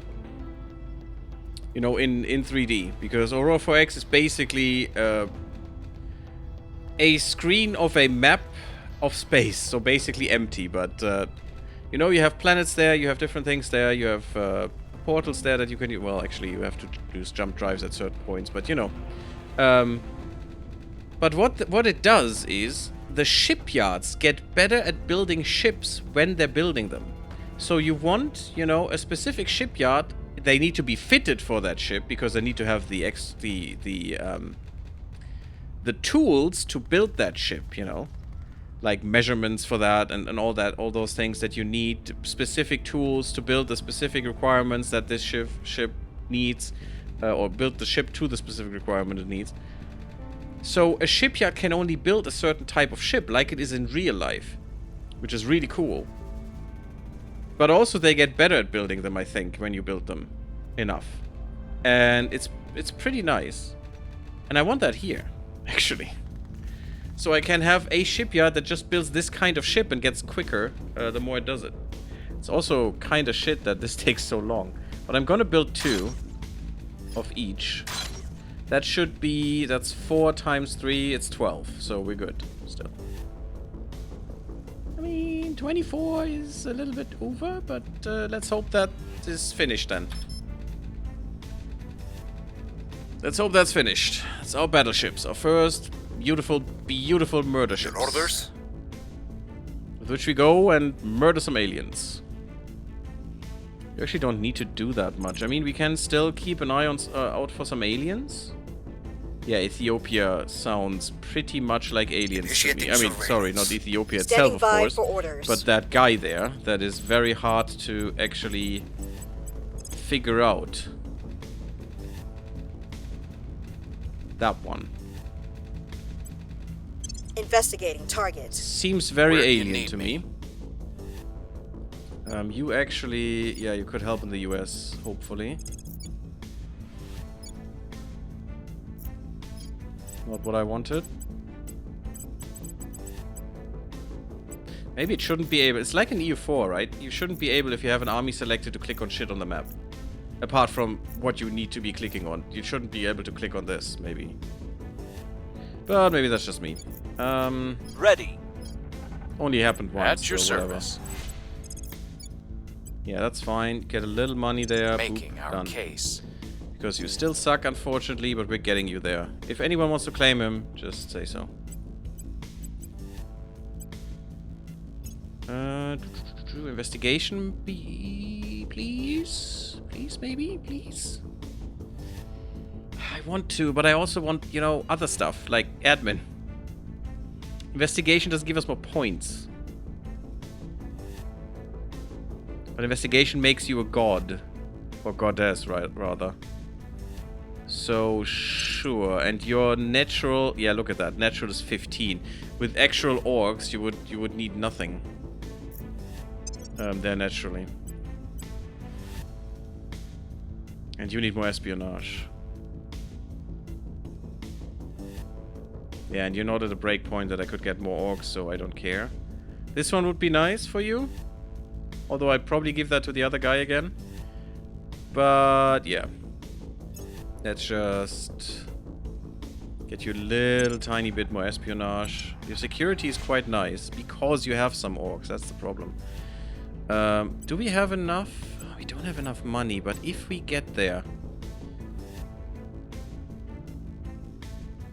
You know, in 3D. Because Aurora 4X is basically a screen of a map of space. So basically empty, but you know, you have planets there, you have different things there, you have portals there that you can... Well, actually, you have to use jump drives at certain points, but you know. But what it does is the shipyards get better at building ships when they're building them. So you want, you know, a specific shipyard. They need to be fitted for that ship because they need to have the tools to build that ship, you know, like measurements for that and all that, all those things that you need, specific tools to build the specific requirements that this ship needs, or build the ship to the specific requirement it needs. So a shipyard can only build a certain type of ship, like it is in real life, which is really cool. But also they get better at building them, I think, when you build them enough. And it's pretty nice. And I want that here, actually. So I can have a shipyard that just builds this kind of ship and gets quicker the more it does it. It's also kind of shit that this takes so long. But I'm gonna build 2 of each. That should be, that's 4 times 3, it's 12, so we're good, still. I mean, 24 is a little bit over, but let's hope that is finished then. Let's hope that's finished. It's our battleships, our first beautiful, beautiful murder ships. Your orders? With which we go and murder some aliens. You actually don't need to do that much. I mean, we can still keep an eye on out for some aliens. Yeah, Ethiopia sounds pretty much like aliens to me. I mean, sorry, not Ethiopia itself, of course. For orders. But that guy there, that is very hard to actually figure out. That one. Investigating target. Seems very alien to me. You actually... Yeah, you could help in the US, hopefully. Not what I wanted. Maybe it shouldn't be able... It's like an EU4, right? You shouldn't be able, if you have an army selected, to click on shit on the map. Apart from what you need to be clicking on. You shouldn't be able to click on this, maybe. But maybe that's just me. Ready. Only happened once. At your so whatever. service. Yeah, that's fine. Get a little money there. Making Boop, our done. case. Because you still suck, unfortunately, but we're getting you there. If anyone wants to claim him, just say so. Investigation, beep. Please? Please, maybe? Please? I want to, but I also want, you know, other stuff, like admin. Investigation doesn't give us more points. But investigation makes you a god. Or goddess, right, rather. So, sure. And your natural... Yeah, look at that. Natural is 15. With actual orcs, you would need nothing. There naturally. And you need more espionage. Yeah, and you're not at a break point that I could get more orcs, so I don't care. This one would be nice for you. Although I'd probably give that to the other guy again. But, yeah. Let's just get you a little tiny bit more espionage. Your security is quite nice, because you have some orcs. That's the problem. Do we have enough? We don't have enough money, but if we get there...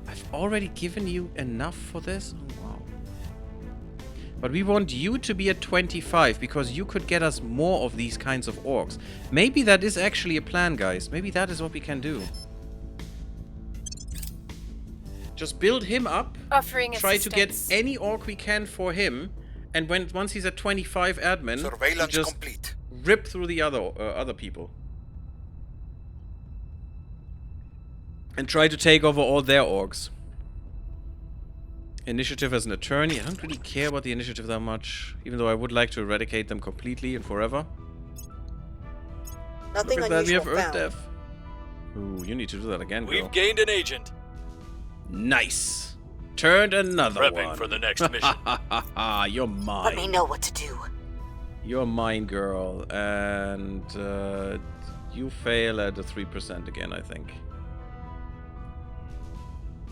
I've already given you enough for this? Oh, wow. But we want you to be at 25, because you could get us more of these kinds of orcs. Maybe that is actually a plan, guys. Maybe that is what we can do. Just build him up. Offering try to get assistance. any orc we can for him. And once he's at 25 admin, Surveillance just complete. rip through the other people. And try to take over all their orcs. Initiative as an attorney. I don't really care about the initiative that much. Even though I would like to eradicate them completely and forever. Nothing Look at that, we unusual have Earth found. Death. Ooh, you need to do that again, girl. We've gained an agent. Nice. Turned another Prepping one. for the next mission. You're mine. Let me know what to do. You're mine, girl. And you fail at a 3% again, I think.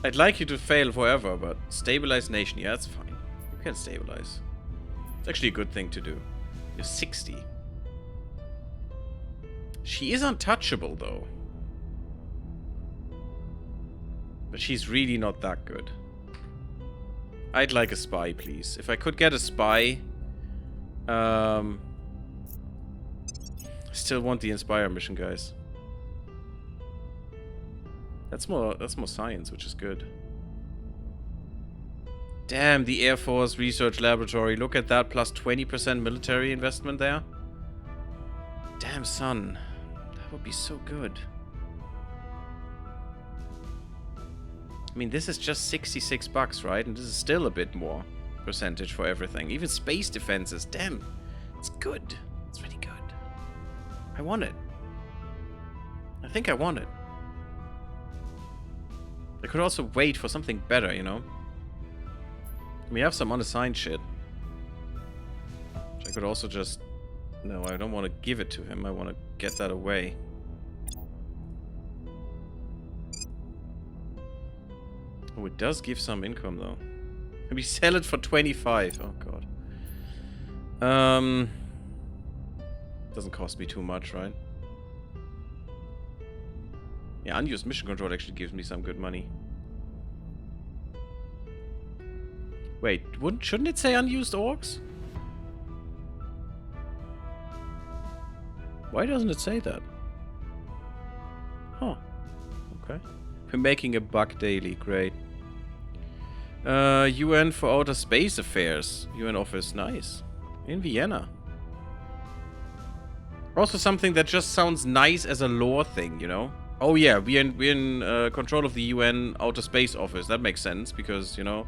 I'd like you to fail forever, but stabilize nation. Yeah, that's fine. You can stabilize. It's actually a good thing to do. You're 60. She is untouchable, though. But she's really not that good. I'd like a spy, please. If I could get a spy... still want the Inspire mission, guys. That's more science, which is good. Damn, the Air Force Research Laboratory. Look at that, plus 20% military investment there. Damn, son. That would be so good. I mean, this is just 66 bucks, right? And this is still a bit more percentage for everything. Even space defenses. Damn. It's good. It's really good. I want it. I think I want it. I could also wait for something better, you know? We have some unassigned shit. Which I could also just... No, I don't want to give it to him. I want to get that away. Oh, it does give some income, though. Maybe sell it for 25. Oh, God. Doesn't cost me too much, right? Yeah, unused mission control actually gives me some good money. Wait, shouldn't it say unused orcs? Why doesn't it say that? Huh. Okay. We're making a buck daily. Great. UN for Outer Space Affairs. UN office. Nice. In Vienna. Also something that just sounds nice as a lore thing, you know? Oh yeah, we're in control of the UN Outer Space Office. That makes sense because, you know,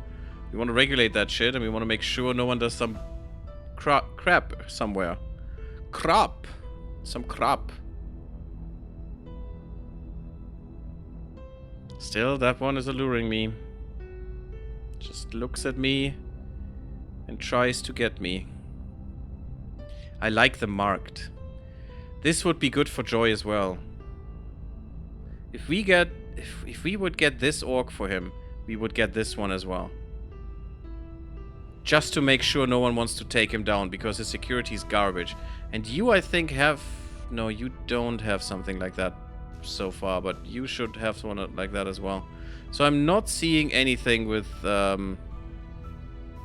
we want to regulate that shit and we want to make sure no one does some crap somewhere. Crap. Some crap. Still, that one is alluring me. Just looks at me and tries to get me. I like the marked. This would be good for Joy as well. If we would get this orc for him, we would get this one as well. Just to make sure no one wants to take him down, because his security is garbage. And you, I think, have... No, you don't have something like that so far, but you should have one like that as well. So I'm not seeing anything with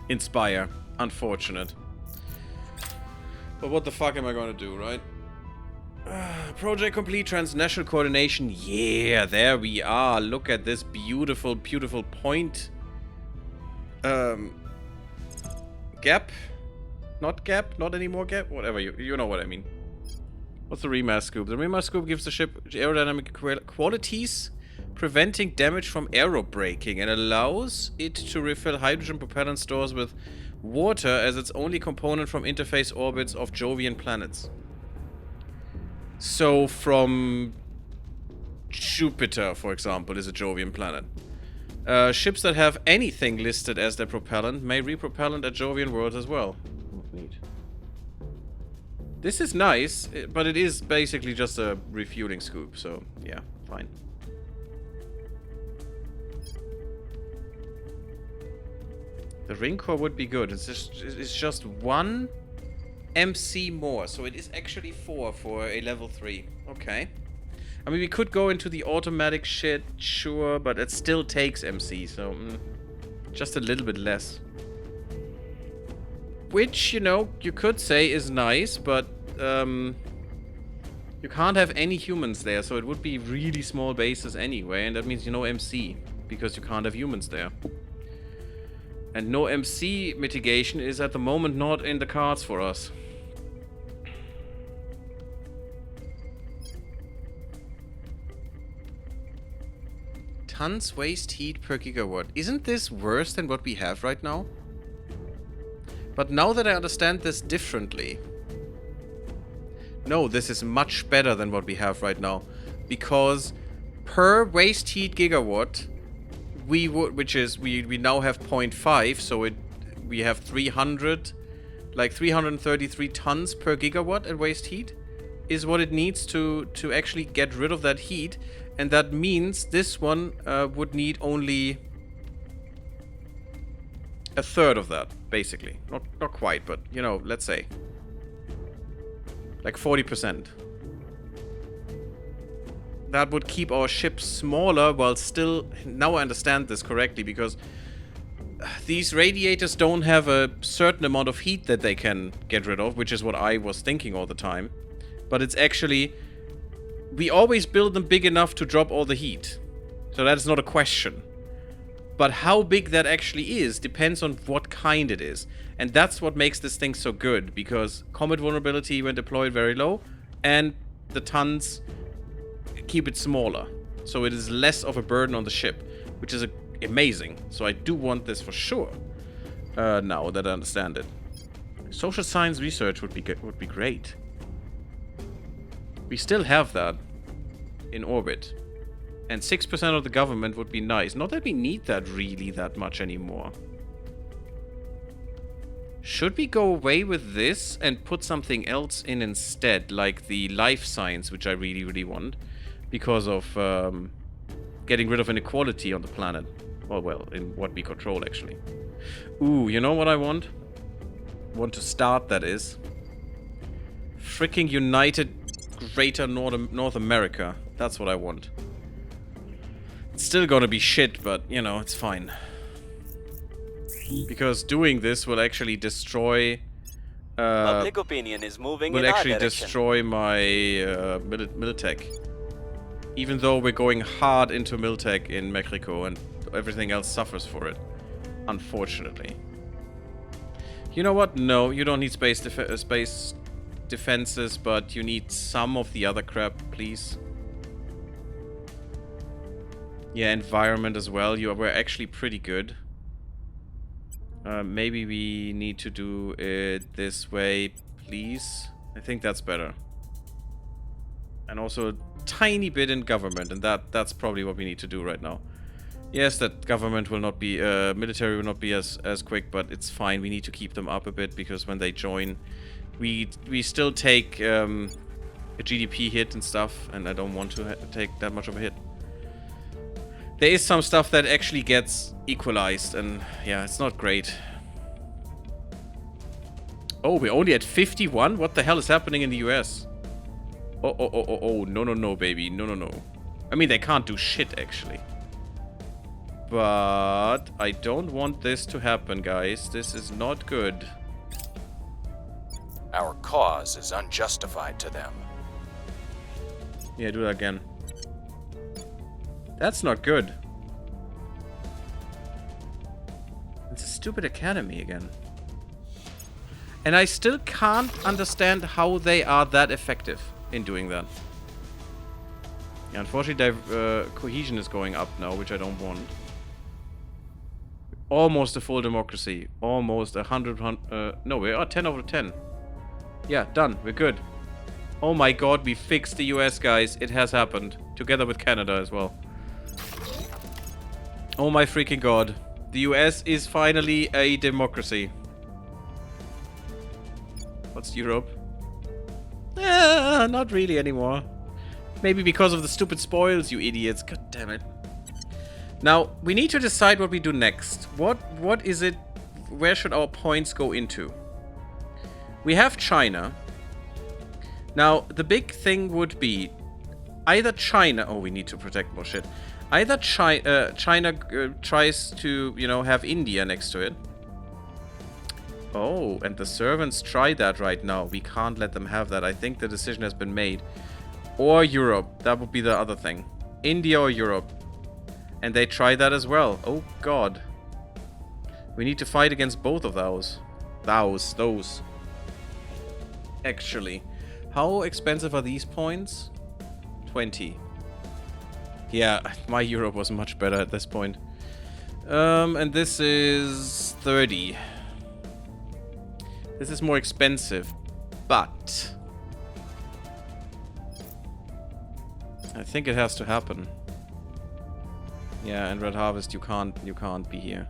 Inspire. Unfortunate. But what the fuck am I gonna do, right? Project complete, transnational coordination. Yeah, there we are. Look at this beautiful, beautiful point. Gap? Not gap? Not anymore gap? Whatever, you know what I mean. What's the remask scoop? The remask scoop gives the ship aerodynamic qualities, preventing damage from aerobraking, and allows it to refill hydrogen propellant stores with water as its only component from interface orbits of Jovian planets. So from Jupiter, for example, is a Jovian planet. Ships that have anything listed as their propellant may repropellant at Jovian worlds as well. Neat. This is nice, but it is basically just a refueling scoop, so yeah, fine. The ring core would be good. It's just 1 MC more, so it is actually 4 for a level 3. Okay. I mean, we could go into the automatic shit, sure, but it still takes MC, so just a little bit less. Which, you know, you could say is nice, but you can't have any humans there, so it would be really small bases anyway, and that means, you know, MC, because you can't have humans there. And no MC mitigation is at the moment not in the cards for us. Tons waste heat per gigawatt. Isn't this worse than what we have right now? But now that I understand this differently... No, this is much better than what we have right now. Because per waste heat gigawatt, we would, we now have 0.5, so we have 333 tons per gigawatt at waste heat is what it needs to actually get rid of that heat, and that means this one would need only a third of that, basically. Not quite, but you know, let's say like 40%. That would keep our ships smaller while still... Now I understand this correctly, because these radiators don't have a certain amount of heat that they can get rid of, which is what I was thinking all the time. But it's actually... We always build them big enough to drop all the heat. So that's not a question. But how big that actually is depends on what kind it is. And that's what makes this thing so good, because comet vulnerability when deployed very low, and the tons keep it smaller. So it is less of a burden on the ship, which is amazing. So I do want this for sure, now that I understand it. Social science research would be great. We still have that in orbit. And 6% of the government would be nice. Not that we need that really that much anymore. Should we go away with this and put something else in instead? Like the life science, which I really, really want. Because of getting rid of inequality on the planet. Well, in what we control, actually. Ooh, you know what I want? Want to start, that is. Freaking United Greater North America. That's what I want. It's still gonna be shit, but, you know, it's fine. Because doing this will actually destroy... Public opinion is moving will in our actually direction. destroy my Militech. Even though we're going hard into Militech in Mexico and everything else suffers for it. Unfortunately. You know what? No, you don't need space defenses, but you need some of the other crap, please. Yeah, environment as well. We're actually pretty good. Maybe we need to do it this way, please. I think that's better. And also a tiny bit in government, and that's probably what we need to do right now. Yes, that government will not be, military will not be as quick, but it's fine. We need to keep them up a bit, because when they join, we still take a GDP hit and stuff, and I don't want to take that much of a hit. There is some stuff that actually gets equalized, and yeah, it's not great. Oh, we're only at 51? What the hell is happening in the US? Oh, no, baby. No. I mean, they can't do shit, actually. But I don't want this to happen, guys. This is not good. Our cause is unjustified to them. Yeah, do that again. That's not good. It's a stupid academy again. And I still can't understand how they are that effective in doing that. Yeah, unfortunately, cohesion is going up now, which I don't want. Almost a full democracy. Almost 100... no, we are 10 over 10. Yeah, done. We're good. Oh my god, we fixed the US, guys. It has happened. Together with Canada as well. Oh my freaking god. The US is finally a democracy. What's Europe? Not really anymore. Maybe because of the stupid spoils, you idiots. God damn it. Now, we need to decide what we do next. What is it? Where should our points go into? We have China. Now, the big thing would be either China... Oh, we need to protect more shit. Either China tries to, you know, have India next to it. Oh, and the servants try that right now. We can't let them have that. I think the decision has been made. Or Europe. That would be the other thing. India or Europe. And they try that as well. Oh, God. We need to fight against both of those. Those. Actually. How expensive are these points? 20. Yeah, my Europe was much better at this point. And this is 30. This is more expensive, but I think it has to happen. Yeah, and Red Harvest, you can't be here.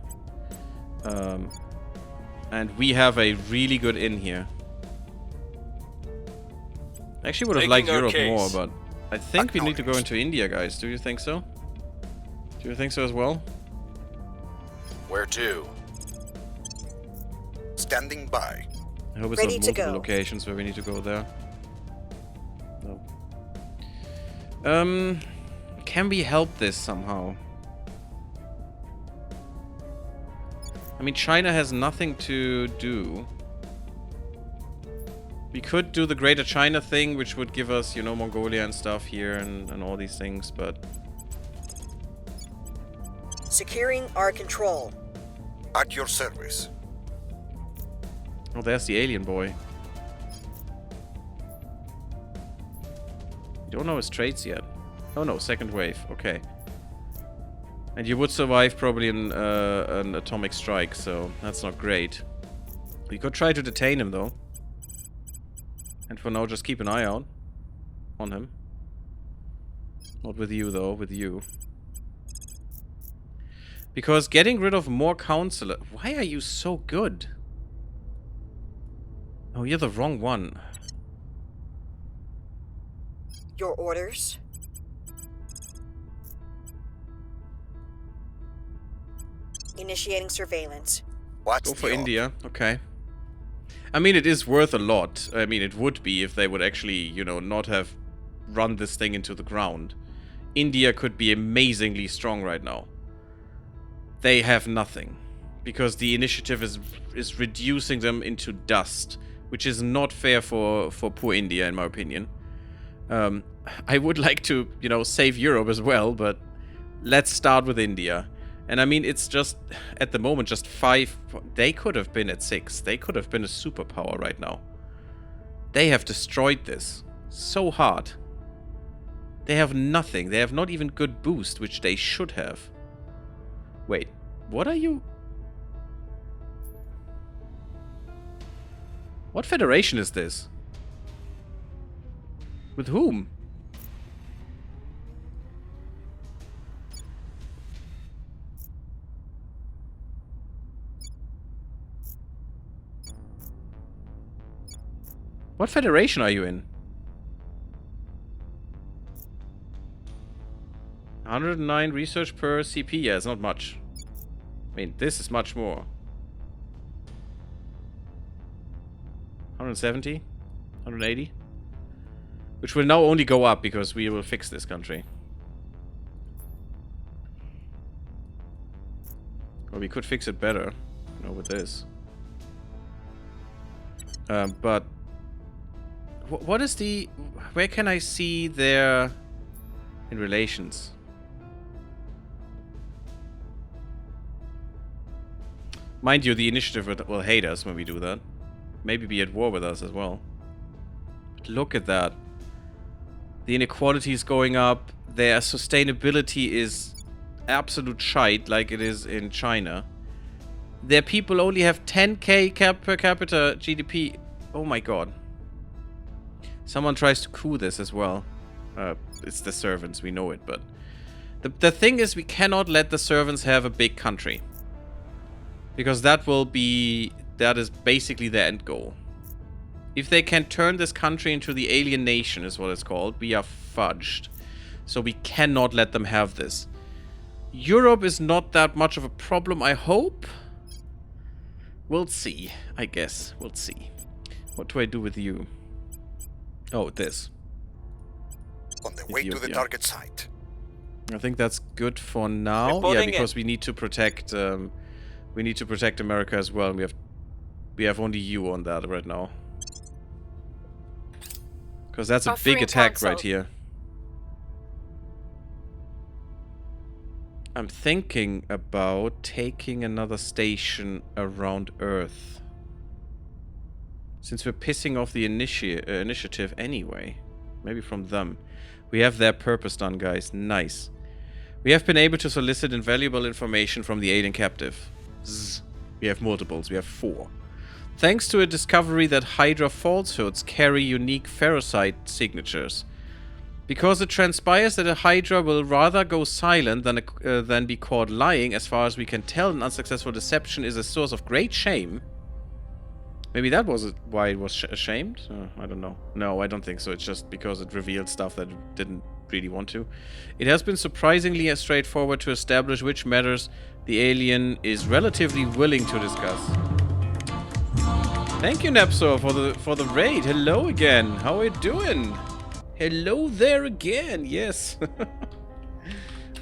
And we have a really good inn here. I actually would have liked Europe more, but I think we need to go into India, guys. Do you think so? Do you think so as well? Where to? Standing by. I hope it's Ready not to multiple go. locations where we need to go there. No. Can we help this somehow? I mean, China has nothing to do. We could do the Greater China thing, which would give us, you know, Mongolia and stuff here and all these things, but... Securing our control. At your service. Oh, there's the alien boy. You don't know his traits yet. Oh no, second wave. Okay. And you would survive probably an atomic strike, so that's not great. We could try to detain him, though. And for now, just keep an eye out on him. Not with you, though. With you. Because getting rid of more counselor... Why are you so good? Oh, you're the wrong one. Your orders? Initiating surveillance. What's Go for the India. Okay. I mean, it is worth a lot. I mean, it would be if they would actually, you know, not have run this thing into the ground. India could be amazingly strong right now. They have nothing. Because the initiative is reducing them into dust. Which is not fair for poor India, in my opinion. I would like to, you know, save Europe as well, but let's start with India. And I mean, it's just, at the moment, just 5. They could have been at 6. They could have been a superpower right now. They have destroyed this so hard. They have nothing. They have not even good boost, which they should have. Wait, what are you? What federation is this? With whom? What federation are you in? 109 research per CP. Yeah, it's not much. I mean, this is much more. 170? 180? Which will now only go up because we will fix this country. Or we could fix it better, you know, with this. But What is the... Where can I see their... in relations? Mind you, the initiative will hate us when we do that. Maybe be at war with us as well. But look at that. The inequality is going up. Their sustainability is absolute shite, like it is in China. Their people only have 10k per capita GDP. Oh my god. Someone tries to coup this as well. It's the servants, we know it, but... The thing is, we cannot let the servants have a big country. Because that will be... That is basically their end goal. If they can turn this country into the alien nation, is what it's called, we are fudged. So we cannot let them have this. Europe is not that much of a problem, I hope. We'll see, I guess. We'll see. What do I do with you? Oh, this. On the way to the Ethiopia. target site. I think that's good for now. Yeah, Reporting because we need to protect... we need to protect America as well. And we have only you on that right now. Because that's a big Offering attack console. right here. I'm thinking about taking another station around Earth. Since we're pissing off the initiative anyway. Maybe from them. We have their purpose done, guys. Nice. We have been able to solicit invaluable information from the alien captive. Zzz. We have multiples. We have 4. Thanks to a discovery that Hydra falsehoods carry unique ferrocite signatures. Because it transpires that a Hydra will rather go silent than be caught lying, as far as we can tell, an unsuccessful deception is a source of great shame. Maybe that was why it was ashamed? I don't know. No, I don't think so. It's just because it revealed stuff that it didn't really want to. It has been surprisingly straightforward to establish which matters the alien is relatively willing to discuss. Thank you, Nepsor, for the raid. Hello again. How are you doing? Hello there again. Yes.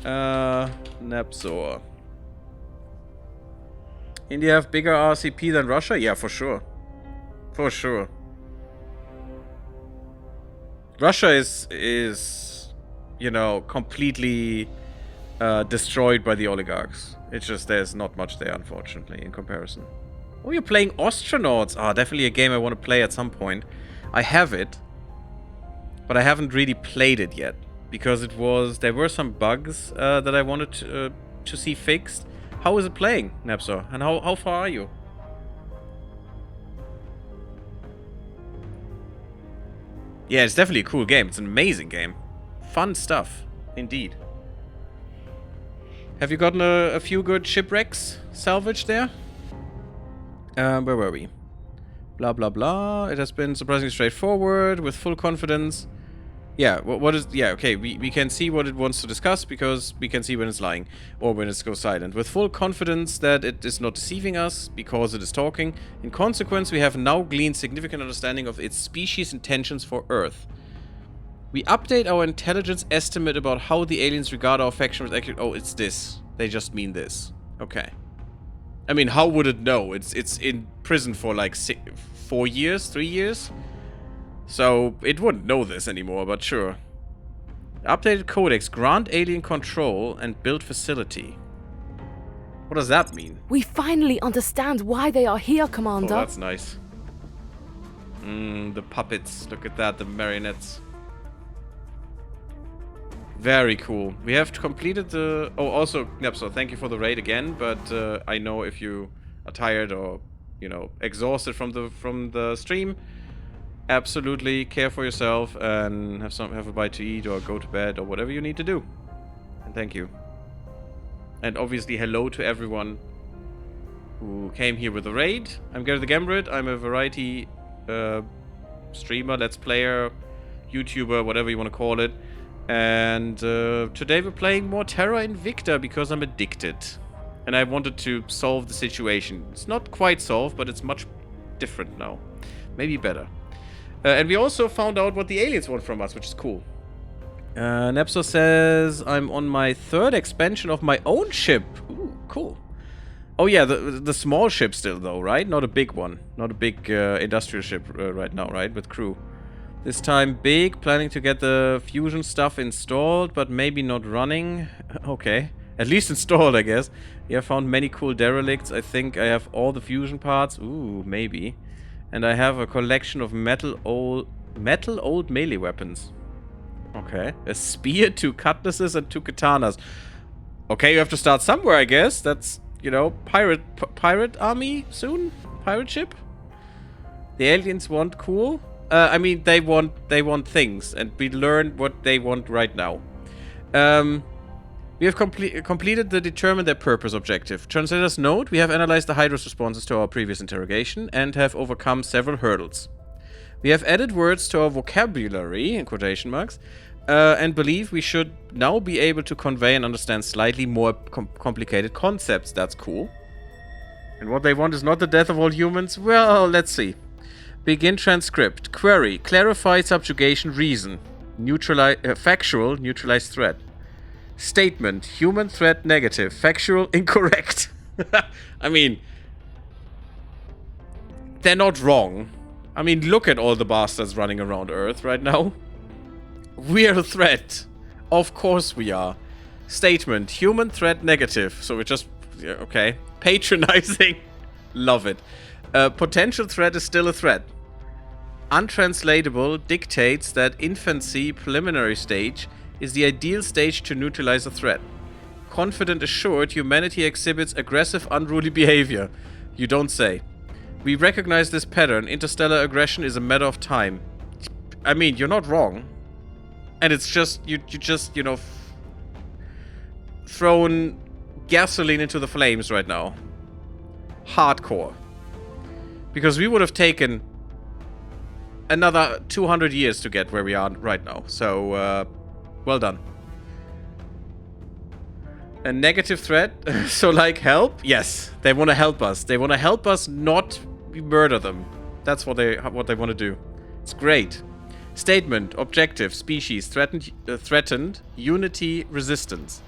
Nepsor. India have bigger RCP than Russia? Yeah, for sure. For sure. Russia is you know, completely destroyed by the oligarchs. It's just there's not much there, unfortunately, in comparison. Oh, you're playing Astronauts. Ah, definitely a game I want to play at some point. I have it, but I haven't really played it yet because there were some bugs that I wanted to see fixed. How is it playing, Nepsor? And how far are you? Yeah, it's definitely a cool game. It's an amazing game. Fun stuff, indeed. Have you gotten a few good shipwrecks salvaged there? Where were we? Blah, blah, blah. It has been surprisingly straightforward, with full confidence. Yeah, what is... Yeah, okay, we can see what it wants to discuss, because we can see when it's lying, or when it goes silent. With full confidence that it is not deceiving us, because it is talking. In consequence, we have now gleaned significant understanding of its species' intentions for Earth. We update our intelligence estimate about how the aliens regard our faction with accurate... Oh, it's this. They just mean this. Okay. I mean, how would it know? It's in prison for like 4 years, 3 years? So, it wouldn't know this anymore, but sure. Updated codex. Grant alien control and build facility. What does that mean? We finally understand why they are here, Commander. Oh, that's nice. The puppets. Look at that, the marionettes. Very cool. We have completed the... Oh, also, Nepso, thank you for the raid again, but I know if you are tired or, you know, exhausted from the stream, absolutely care for yourself and have a bite to eat or go to bed or whatever you need to do. And thank you. And obviously, hello to everyone who came here with the raid. I'm GaryTheGammarid. I'm a variety streamer, let's player, YouTuber, whatever you want to call it. And today we're playing more Terra Invicta because I'm addicted. And I wanted to solve the situation. It's not quite solved, but it's much different now. Maybe better. And we also found out what the aliens want from us, which is cool. Nepso says, I'm on my 3rd expansion of my own ship. Ooh, cool. Oh yeah, the small ship still though, right? Not a big one. Not a big industrial ship right now, right? With crew. This time big, planning to get the fusion stuff installed, but maybe not running. Okay. At least installed, I guess. Yeah, I found many cool derelicts. I think I have all the fusion parts. Ooh, maybe. And I have a collection of metal old melee weapons. Okay. A spear, 2 cutlasses, and 2 katanas. Okay, you have to start somewhere, I guess. That's, you know, pirate army soon? Pirate ship? The aliens want cool. I mean, they want things, and we learn what they want right now. We have completed the determine their purpose objective. Translators note, we have analyzed the Hydra's responses to our previous interrogation and have overcome several hurdles. We have added words to our vocabulary, in quotation marks, and believe we should now be able to convey and understand slightly more complicated concepts. That's cool. And what they want is not the death of all humans? Well, let's see. Begin transcript. Query. Clarify subjugation reason. Factual. Neutralize threat. Statement. Human threat negative. Factual incorrect. I mean, they're not wrong. I mean, look at all the bastards running around Earth right now. We're a threat. Of course we are. Statement. Human threat negative. So we're just... okay. Patronizing. Love it. Potential threat is still a threat. Untranslatable dictates that infancy preliminary stage is the ideal stage to neutralize a threat. Confident assured, humanity exhibits aggressive, unruly behavior. You don't say. We recognize this pattern. Interstellar aggression is a matter of time. I mean, you're not wrong. And it's just, you just, you know, thrown gasoline into the flames right now. Hardcore. Because we would have taken another 200 years to get where we are right now. So, well done. A negative threat? So, like, help? Yes. They want to help us. They want to help us not murder them. That's what they want to do. It's great. Statement. Objective. Species. Threatened. Unity. Resistance.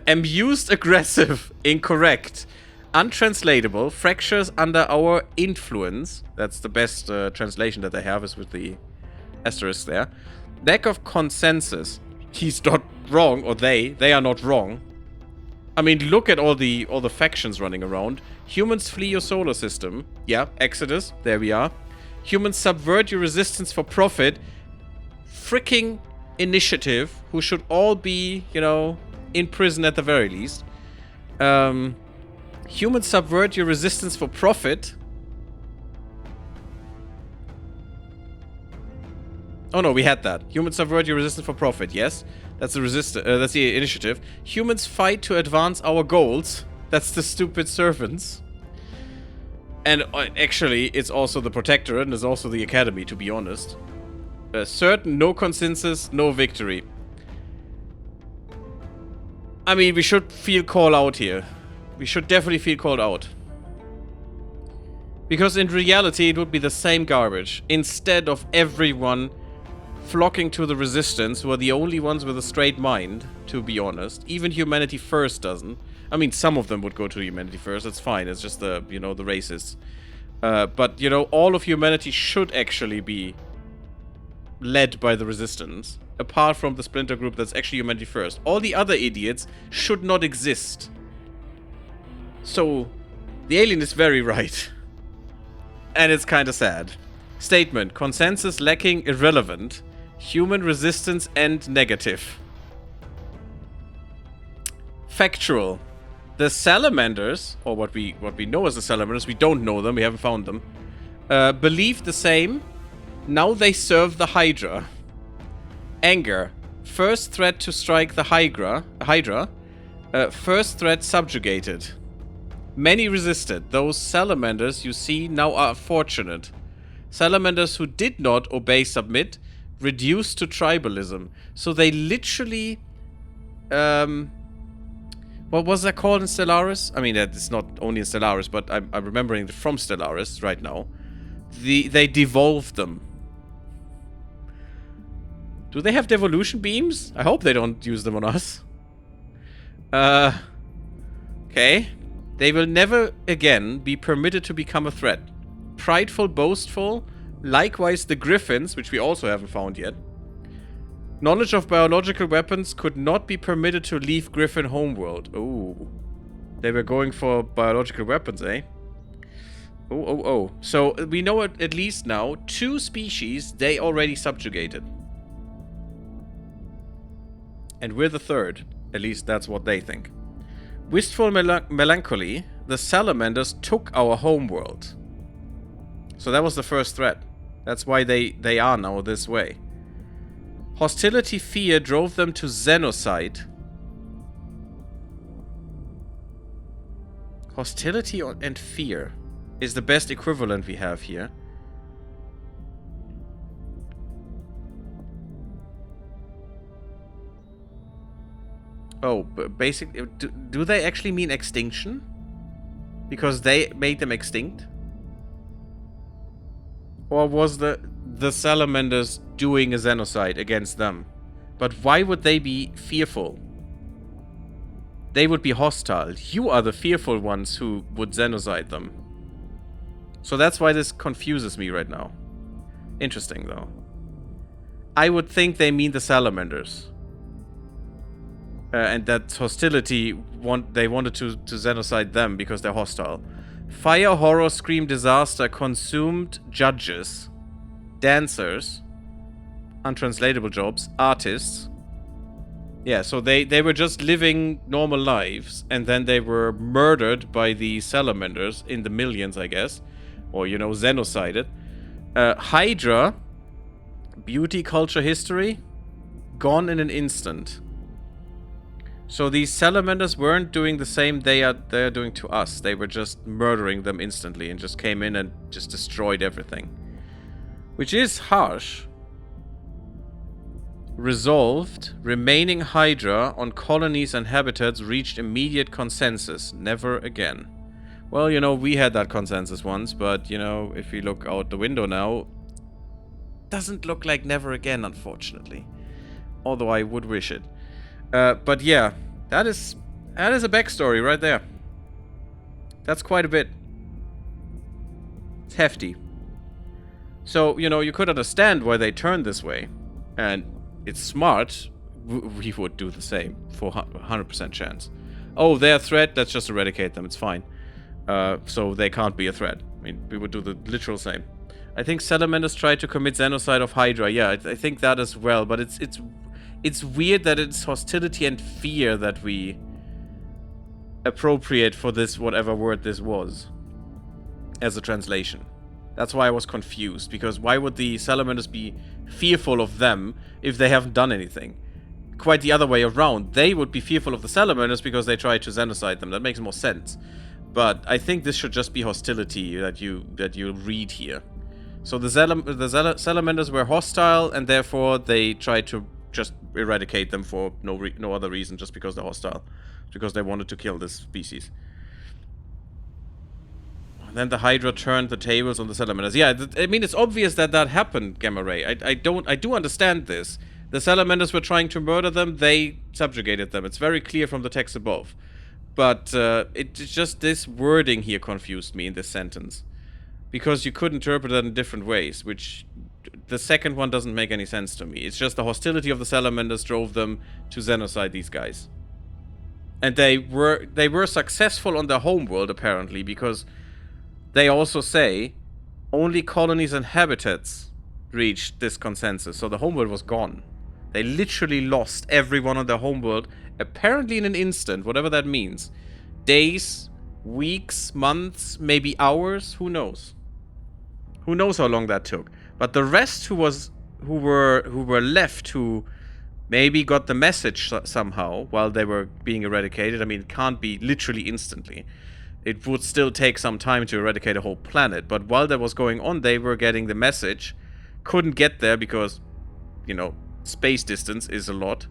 Amused. Aggressive. Incorrect. Untranslatable, fractures under our influence. That's the best translation that they have, is with the asterisk there. Lack of consensus. He's not wrong, or they are not wrong. I mean, look at all the factions running around. Humans flee your solar system. Yeah, Exodus. There we are. Humans subvert your resistance for profit. Freaking initiative, who should all be, you know, in prison at the very least. Humans subvert your resistance for profit. Oh no, we had that. Humans subvert your resistance for profit. Yes, that's the that's the initiative. Humans fight to advance our goals. That's the stupid servants. And actually, it's also the Protectorate and it's also the Academy, to be honest. Certain, no consensus, no victory. I mean, we should feel called out here. We should definitely feel called out. Because in reality, it would be the same garbage. Instead of everyone flocking to the Resistance, who are the only ones with a straight mind, to be honest. Even Humanity First doesn't. I mean, some of them would go to Humanity First. That's fine. It's just the, you know, the racists. But, you know, all of humanity should actually be led by the Resistance. Apart from the splinter group that's actually Humanity First. All the other idiots should not exist. So, the alien is very right. And it's kind of sad. Statement. Consensus lacking, irrelevant. Human resistance and negative. Factual. The salamanders, or what we know as the salamanders, we don't know them, we haven't found them, believe the same. Now they serve the Hydra. Anger. First threat to strike the Hydra. First threat subjugated. Many resisted. Those salamanders you see now are fortunate. Salamanders who did not obey submit, reduced to tribalism. So they literally... what was that called in Stellaris? I mean, it's not only in Stellaris, but I'm remembering it from Stellaris right now. They devolved them. Do they have devolution beams? I hope they don't use them on us. Okay. They will never again be permitted to become a threat. Prideful, boastful, Likewise, the Griffins, which we also haven't found yet. Knowledge of biological weapons could not be permitted to leave Griffin homeworld. Oh. They were going for biological weapons, eh? Oh. So we know at least now 2 species they already subjugated. And we're the 3rd. At least that's what they think. Wistful melancholy. The salamanders took our homeworld. So that was the first threat. That's why they are now this way. Hostility fear drove them to xenocide. Hostility and fear is the best equivalent we have here. Oh, but basically, do they actually mean extinction? Because they made them extinct? Or was the salamanders doing a genocide against them? But why would they be fearful? They would be hostile. You are the fearful ones who would genocide them. So that's why this confuses me right now. Interesting, though. I would think they mean the salamanders. And that hostility, they wanted to genocide them because they're hostile. Fire, horror, scream, disaster consumed judges, dancers, untranslatable jobs, artists. Yeah, so they were just living normal lives, and then they were murdered by the salamanders in the millions, I guess. Or, you know, genocided. Hydra, beauty, culture, history, gone in an instant. So these salamanders weren't doing the same they're doing to us. They were just murdering them instantly and just came in and just destroyed everything. Which is harsh. Resolved, remaining Hydra on colonies and habitats reached immediate consensus. Never again. Well, you know, we had that consensus once, but, you know, if we look out the window now, doesn't look like never again, unfortunately. Although I would wish it. But yeah, that is a backstory right there. That's quite a bit. It's hefty. So, you know, you could understand why they turned this way. And it's smart. We would do the same for 100% chance. Oh, they're a threat. Let's just eradicate them. It's fine. So they can't be a threat. I mean, we would do the literal same. I think salamanders tried to commit genocide of Hydra. Yeah, I think that as well. But it's weird that it's hostility and fear that we appropriate for this, whatever word this was, as a translation. That's why I was confused, because why would the salamanders be fearful of them if they haven't done anything? Quite the other way around. They would be fearful of the salamanders because they tried to genocide them. That makes more sense. But I think this should just be hostility that you read here. So the salamanders were hostile, and therefore they tried to just eradicate them for no other reason, just because they're hostile. Because they wanted to kill this species. And then the Hydra turned the tables on the salamanders. Yeah, I mean, it's obvious that happened, Gamma Ray. I do understand this. The salamanders were trying to murder them. They subjugated them. It's very clear from the text above. But it's just this wording here confused me in this sentence. Because you could interpret it in different ways, which the second one doesn't make any sense to me. It's just the hostility of the salamanders drove them to genocide these guys. And they were successful on their homeworld, apparently, because they also say only colonies and habitats reached this consensus. So the homeworld was gone. They literally lost everyone on their homeworld, apparently in an instant, whatever that means. Days, weeks, months, maybe hours, who knows? Who knows how long that took? But the rest who were left, who maybe got the message somehow while they were being eradicated. I mean, it can't be literally instantly. It would still take some time to eradicate a whole planet. But while that was going on, they were getting the message. Couldn't get there because, you know, space distance is a lot.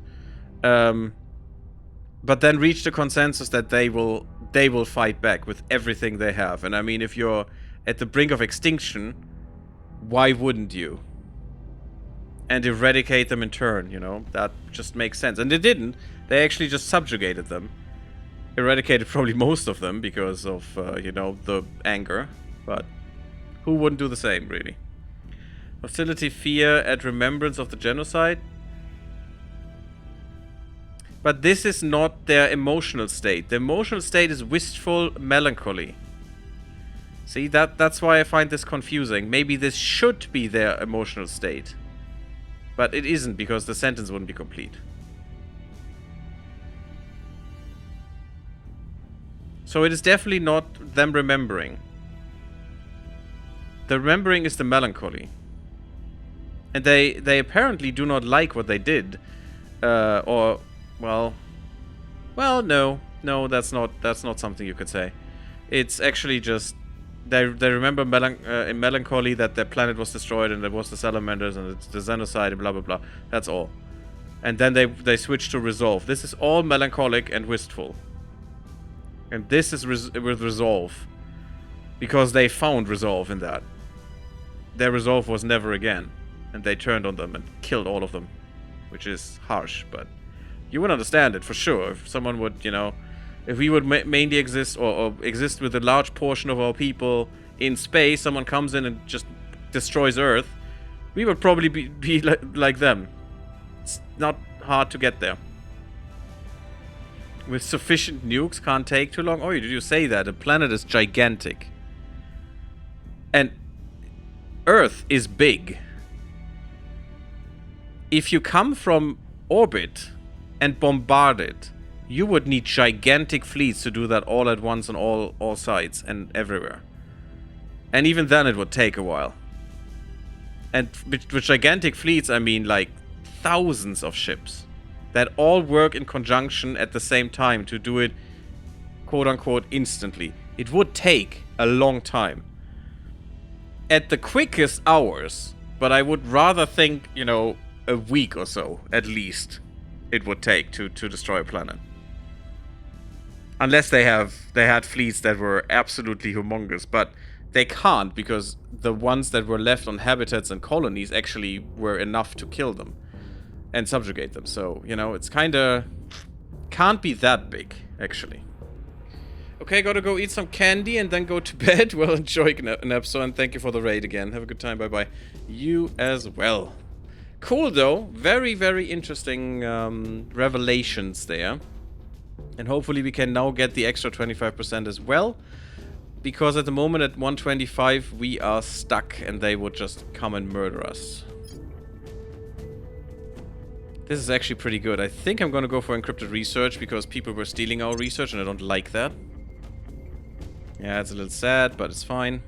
But then reached a consensus that they will fight back with everything they have. And I mean, if you're at the brink of extinction, why wouldn't you? And eradicate them in turn, you know? That just makes sense. And they didn't. They actually just subjugated them. Eradicated probably most of them because of, you know, the anger. But who wouldn't do the same, really? Hostility, fear, at remembrance of the genocide. But this is not their emotional state. The emotional state is wistful melancholy. See, that's why I find this confusing. Maybe this should be their emotional state. But it isn't, because the sentence wouldn't be complete. So it is definitely not them remembering. The remembering is the melancholy. And they apparently do not like what they did. Well, no, that's not something you could say. It's actually just they remember in melancholy that their planet was destroyed and there was the salamanders and it's the genocide and blah blah blah. That's all. And then they switch to resolve. This is all melancholic and wistful. And this is with resolve, because they found resolve in that. Their resolve was never again, and they turned on them and killed all of them, which is harsh, but. You would understand it, for sure. If someone would, you know... If we would mainly exist, or exist with a large portion of our people in space, someone comes in and just destroys Earth, we would probably be like them. It's not hard to get there. With sufficient nukes, can't take too long. Oh, did you say that? The planet is gigantic. And Earth is big. If you come from orbit and bombard it, you would need gigantic fleets to do that all at once on all sides and everywhere. And even then it would take a while. And with gigantic fleets, I mean like thousands of ships that all work in conjunction at the same time to do it quote-unquote instantly. It would take a long time. At the quickest hours, but I would rather think, you know, a week or so at least it would take to destroy a planet. Unless they had fleets that were absolutely humongous, but they can't, because the ones that were left on habitats and colonies actually were enough to kill them and subjugate them. So, you know, it's kinda can't be that big, actually. Okay, gotta go eat some candy and then go to bed. Well, enjoy an episode, and thank you for the raid again. Have a good time, bye-bye. You as well. Cool, though. Very, very interesting revelations there. And hopefully we can now get the extra 25% as well. Because at the moment at 125 we are stuck and they would just come and murder us. This is actually pretty good. I think I'm gonna go for encrypted research because people were stealing our research and I don't like that. Yeah, it's a little sad, but it's fine.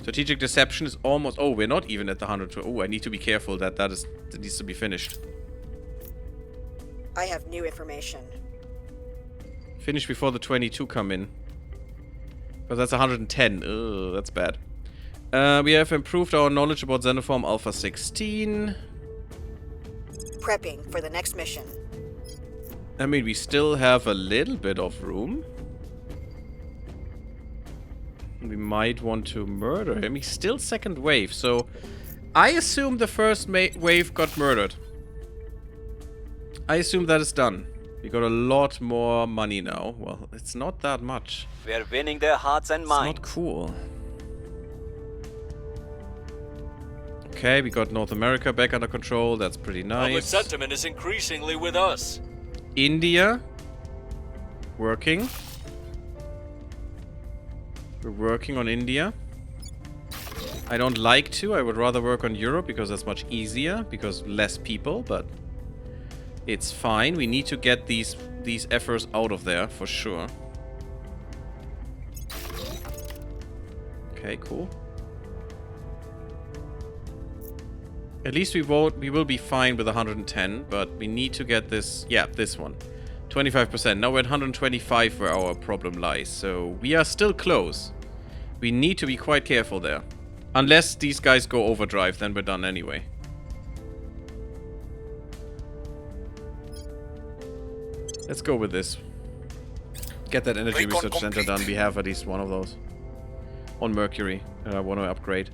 Strategic deception is almost... Oh, we're not even at the 100. Oh, I need to be careful that that needs to be finished. I have new information. Finish before the 22 come in. Because that's 110. Ugh, that's bad. We have improved our knowledge about Xenoform Alpha 16. Prepping for the next mission. I mean, we still have a little bit of room. We might want to murder him. He's still second wave, so... I assume the first wave got murdered. I assume that is done. We got a lot more money now. Well, it's not that much. We're winning their hearts and It's minds. not cool. Okay, we got North America back under control. That's pretty Public nice. sentiment is increasingly with us. India. Working. We're working on India. I don't like to. I would rather work on Europe because that's much easier. Because less people, but... It's fine. We need to get these efforts out of there, for sure. Okay, cool. At least we will be fine with 110, but we need to get this... Yeah, this one. 25%. Now we're at 125 where our problem lies. So we are still close. We need to be quite careful there. Unless these guys go overdrive, then we're done anyway. Let's go with this. Get that energy Recon research center complete. done. We have at least one of those. On Mercury. I want to upgrade.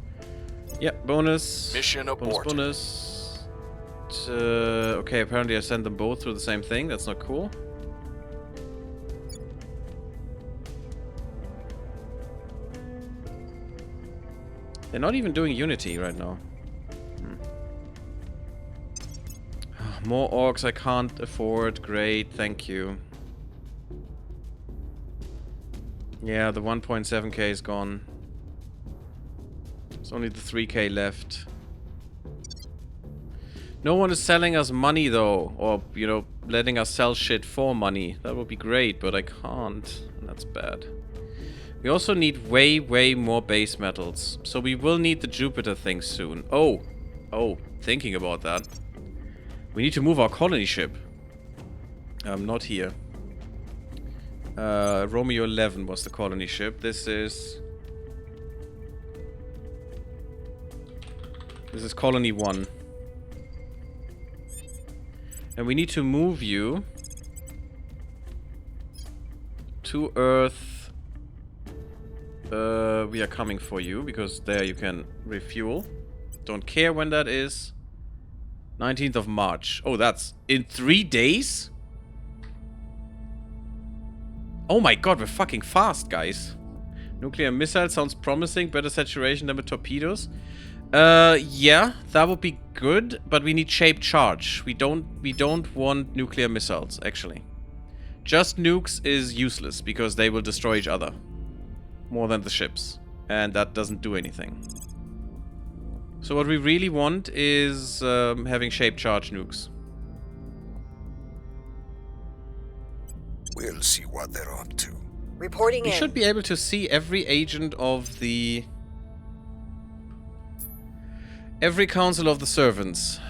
Yeah, bonus. Mission abort. Bonus. Okay, apparently I sent them both through the same thing. That's not cool. They're not even doing Unity right now. More orcs I can't afford. Great, thank you. Yeah, the 1.7k is gone. There's only the 3k left. No one is selling us money though, or, you know, letting us sell shit for money. That would be great, but I can't. And that's bad. We also need way, way more base metals. So we will need the Jupiter thing soon. Oh, thinking about that. We need to move our colony ship. Not here. Romeo 11 was the colony ship. This is colony 1. And we need to move you to Earth. We are coming for you because there you can refuel. Don't care when that is. 19th of March. Oh, that's in 3 days? Oh my god, we're fucking fast, guys. Nuclear missile sounds promising. Better saturation than with torpedoes. Yeah, that would be good, but we need shaped charge. We don't want nuclear missiles, actually. Just nukes is useless because they will destroy each other more than the ships, and that doesn't do anything. So what we really want is having shaped charge nukes. We'll see what they're up to. Reporting We in. should be able to see every agent of the... Every council of the servants.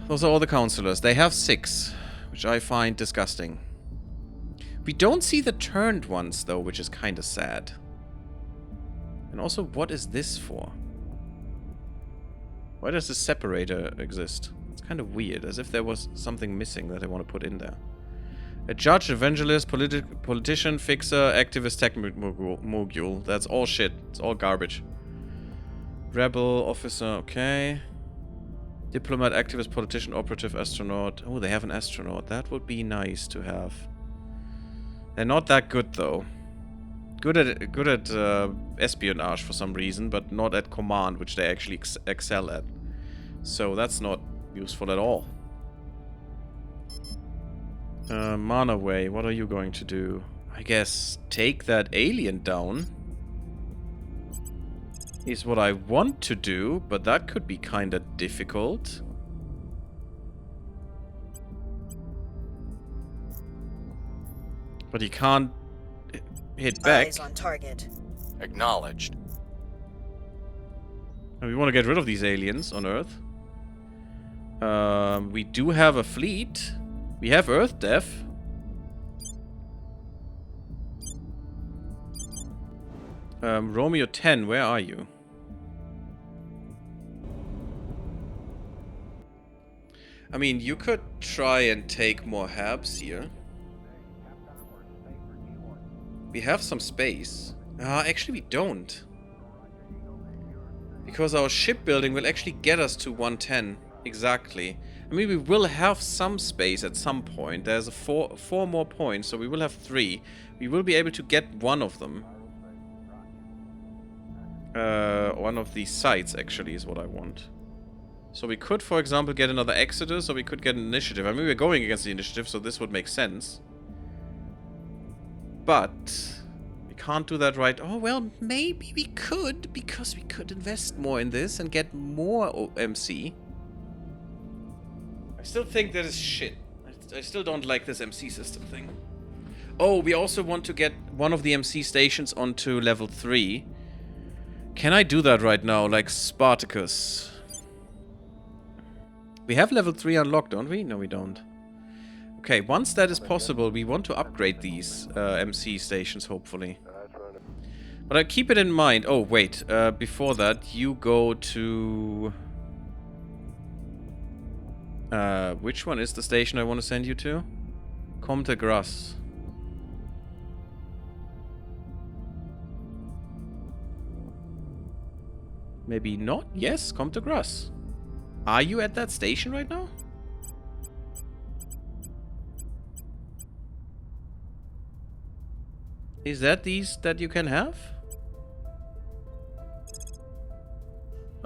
Those are all the councillors. They have 6, which I find disgusting. We don't see the turned ones, though, which is kind of sad. And also, what is this for? Why does this separator exist? It's kind of weird, as if there was something missing that I want to put in there. A judge, evangelist, politician, fixer, activist, tech mogul. That's all shit. It's all garbage. Rebel, officer, okay. Diplomat, activist, politician, operative, astronaut. Oh, they have an astronaut. That would be nice to have. They're not that good, though. Good at espionage for some reason, but not at command, which they actually excel at. So that's not useful at all. Manaway, what are you going to do? I guess take that alien down is what I want to do, but that could be kind of difficult. But he can't hit back. Eyes on target. Acknowledged. And we want to get rid of these aliens on Earth. We do have a fleet. We have Earth Def. Romeo 10, where are you? I mean, you could try and take more habs here. We have some space. Actually we don't. Because our shipbuilding will actually get us to 110. Exactly. I mean, we will have some space at some point. There's four more points, so we will have 3. We will be able to get one of them. One of these sites, actually, is what I want. So we could, for example, get another Exodus, or we could get an Initiative. I mean, we're going against the Initiative, so this would make sense. But we can't do that right. Oh, well, maybe we could, because we could invest more in this and get more MC. I still think that is shit. I still don't like this MC system thing. Oh, we also want to get one of the MC stations onto level 3. Can I do that right now, like Spartacus? We have level 3 unlocked, don't we? No, we don't. Okay, once that is possible, we want to upgrade these MC stations, hopefully. But I keep it in mind. Oh, wait. Before that, you go to... which one is the station I want to send you to? Comte Gras. Maybe not? Yes, Comte Gras. Are you at that station right now? Is that these that you can have?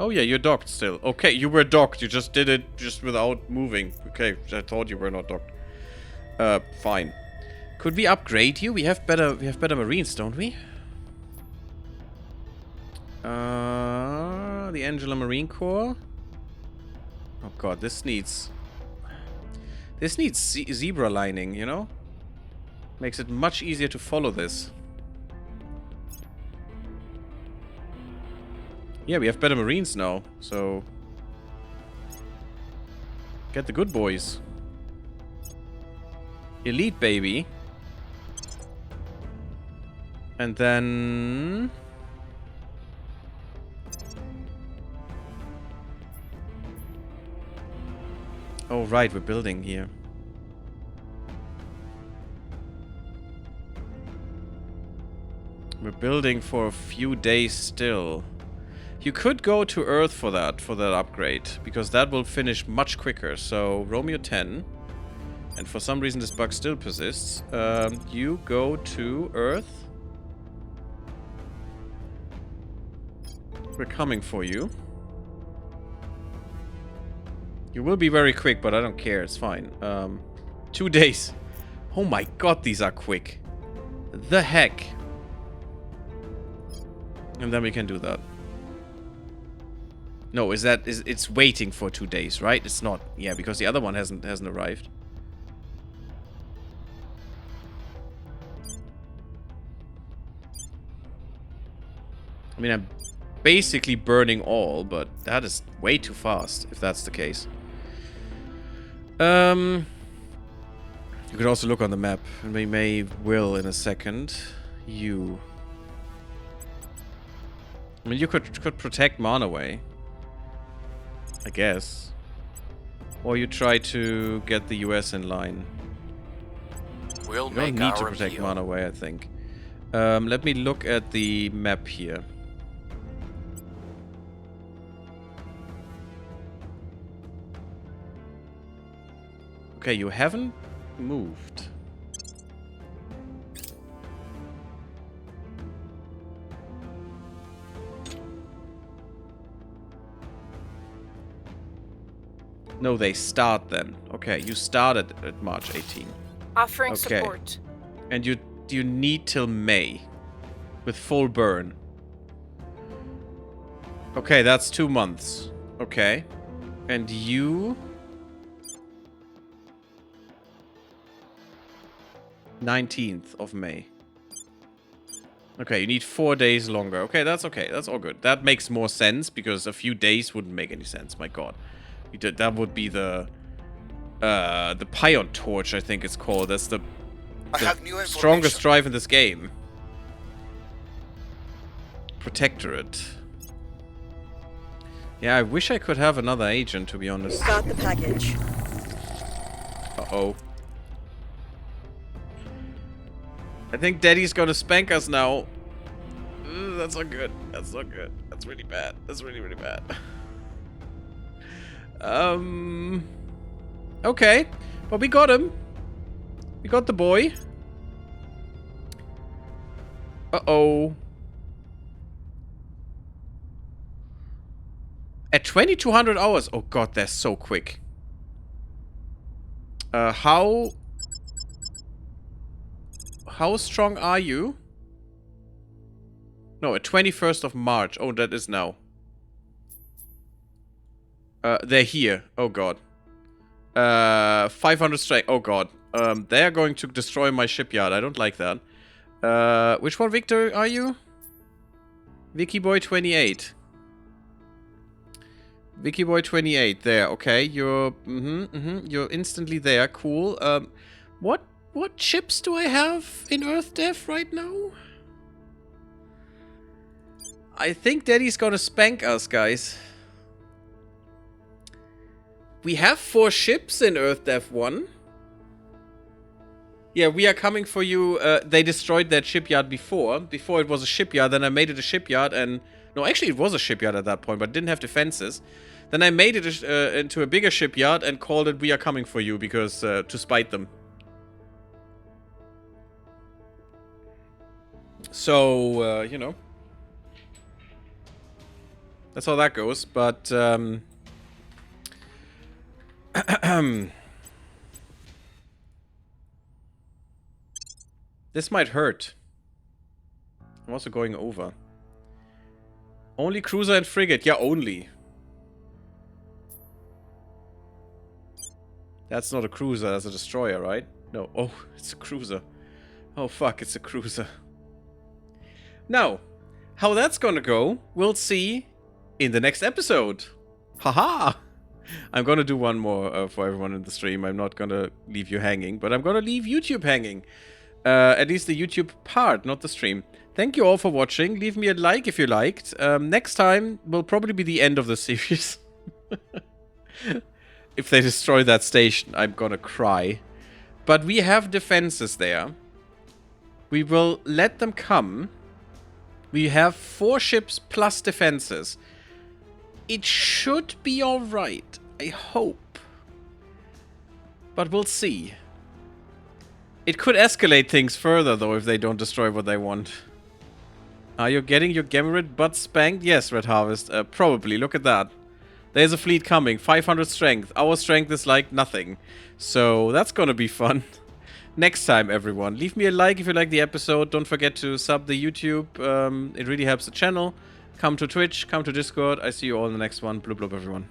Oh yeah, you're docked still. Okay, you were docked. You just did it just without moving. Okay, I thought you were not docked. Fine. Could we upgrade you? We have better marines, don't we? The Angela Marine Corps. Oh god, this needs zebra lining, you know? Makes it much easier to follow this. Yeah, we have better marines now, so get the good boys. Elite, baby. And then oh right, we're building here. We're building for a few days still. You could go to Earth for that upgrade, because that will finish much quicker. So, Romeo 10. And for some reason this bug still persists. You go to Earth. We're coming for you. You will be very quick, but I don't care. It's fine. 2 days. Oh my god, these are quick. The heck. And then we can do that. No, it's waiting for 2 days, right? It's not. Yeah, because the other one hasn't arrived. I mean, I'm basically burning all, but that is way too fast, if that's the case. You could also look on the map, and we will in a second. I mean, you could protect Manaway, I guess. Or you try to get the US in line. We'll You don't make need to our protect appeal. Manaway, I think. Let me look at the map here. Okay, you haven't moved. No, they start then. Okay, you started at March 18. Offering Okay. support. And you need till May. With full burn. Okay, that's 2 months. Okay. And you... 19th of May. Okay, you need 4 days longer. Okay. That's all good. That makes more sense, because a few days wouldn't make any sense. My god. That would be the Pion Torch, I think it's called. That's the I have new strongest information. drive in this game. Protectorate. Yeah, I wish I could have another agent, to be honest. Got the package. Uh-oh. I think Daddy's gonna spank us now. Ugh, that's not good. That's not good. That's really bad. That's really, really bad. Okay. But we got him. We got the boy. Uh-oh. At 2200 hours. Oh god, they're so quick. How strong are you? No, at 21st of March. Oh, that is now. They're here. Oh god. 500 strength. Oh god. They are going to destroy my shipyard. I don't like that. Which one, Victor, are you? Vicky Boy 28. Vicky Boy 28. There. Okay. You're you're instantly there. Cool. What chips do I have in Earth Dev right now? I think Daddy's gonna spank us, guys. We have 4 ships in Earth Dev 1. Yeah, we are coming for you. They destroyed that shipyard before. Before it was a shipyard, then I made it a shipyard and... No, actually it was a shipyard at that point, but it didn't have defenses. Then I made it into a bigger shipyard and called it We Are Coming For You, because to spite them. So, you know. That's how that goes, but this might hurt. I'm also going over. Only cruiser and frigate. Yeah, only. That's not a cruiser, that's a destroyer, right? No. Oh, it's a cruiser. Oh, fuck, it's a cruiser. Now, how that's gonna go, we'll see in the next episode. Haha! I'm gonna do one more for everyone in the stream. I'm not gonna leave you hanging, but I'm gonna leave YouTube hanging. At least the YouTube part, not the stream. Thank you all for watching. Leave me a like if you liked. Next time will probably be the end of the series. If they destroy that station, I'm gonna cry. But we have defenses there. We will let them come. We have 4 ships plus defenses. It should be alright. I hope. But we'll see. It could escalate things further, though, if they don't destroy what they want. Are you getting your Gammarid butt spanked? Yes, Red Harvest. Probably. Look at that. There's a fleet coming. 500 strength. Our strength is like nothing. So, that's gonna be fun. Next time, everyone. Leave me a like if you like the episode. Don't forget to sub the YouTube. It really helps the channel. Come to Twitch. Come to Discord. I see you all in the next one. Blub blub, everyone.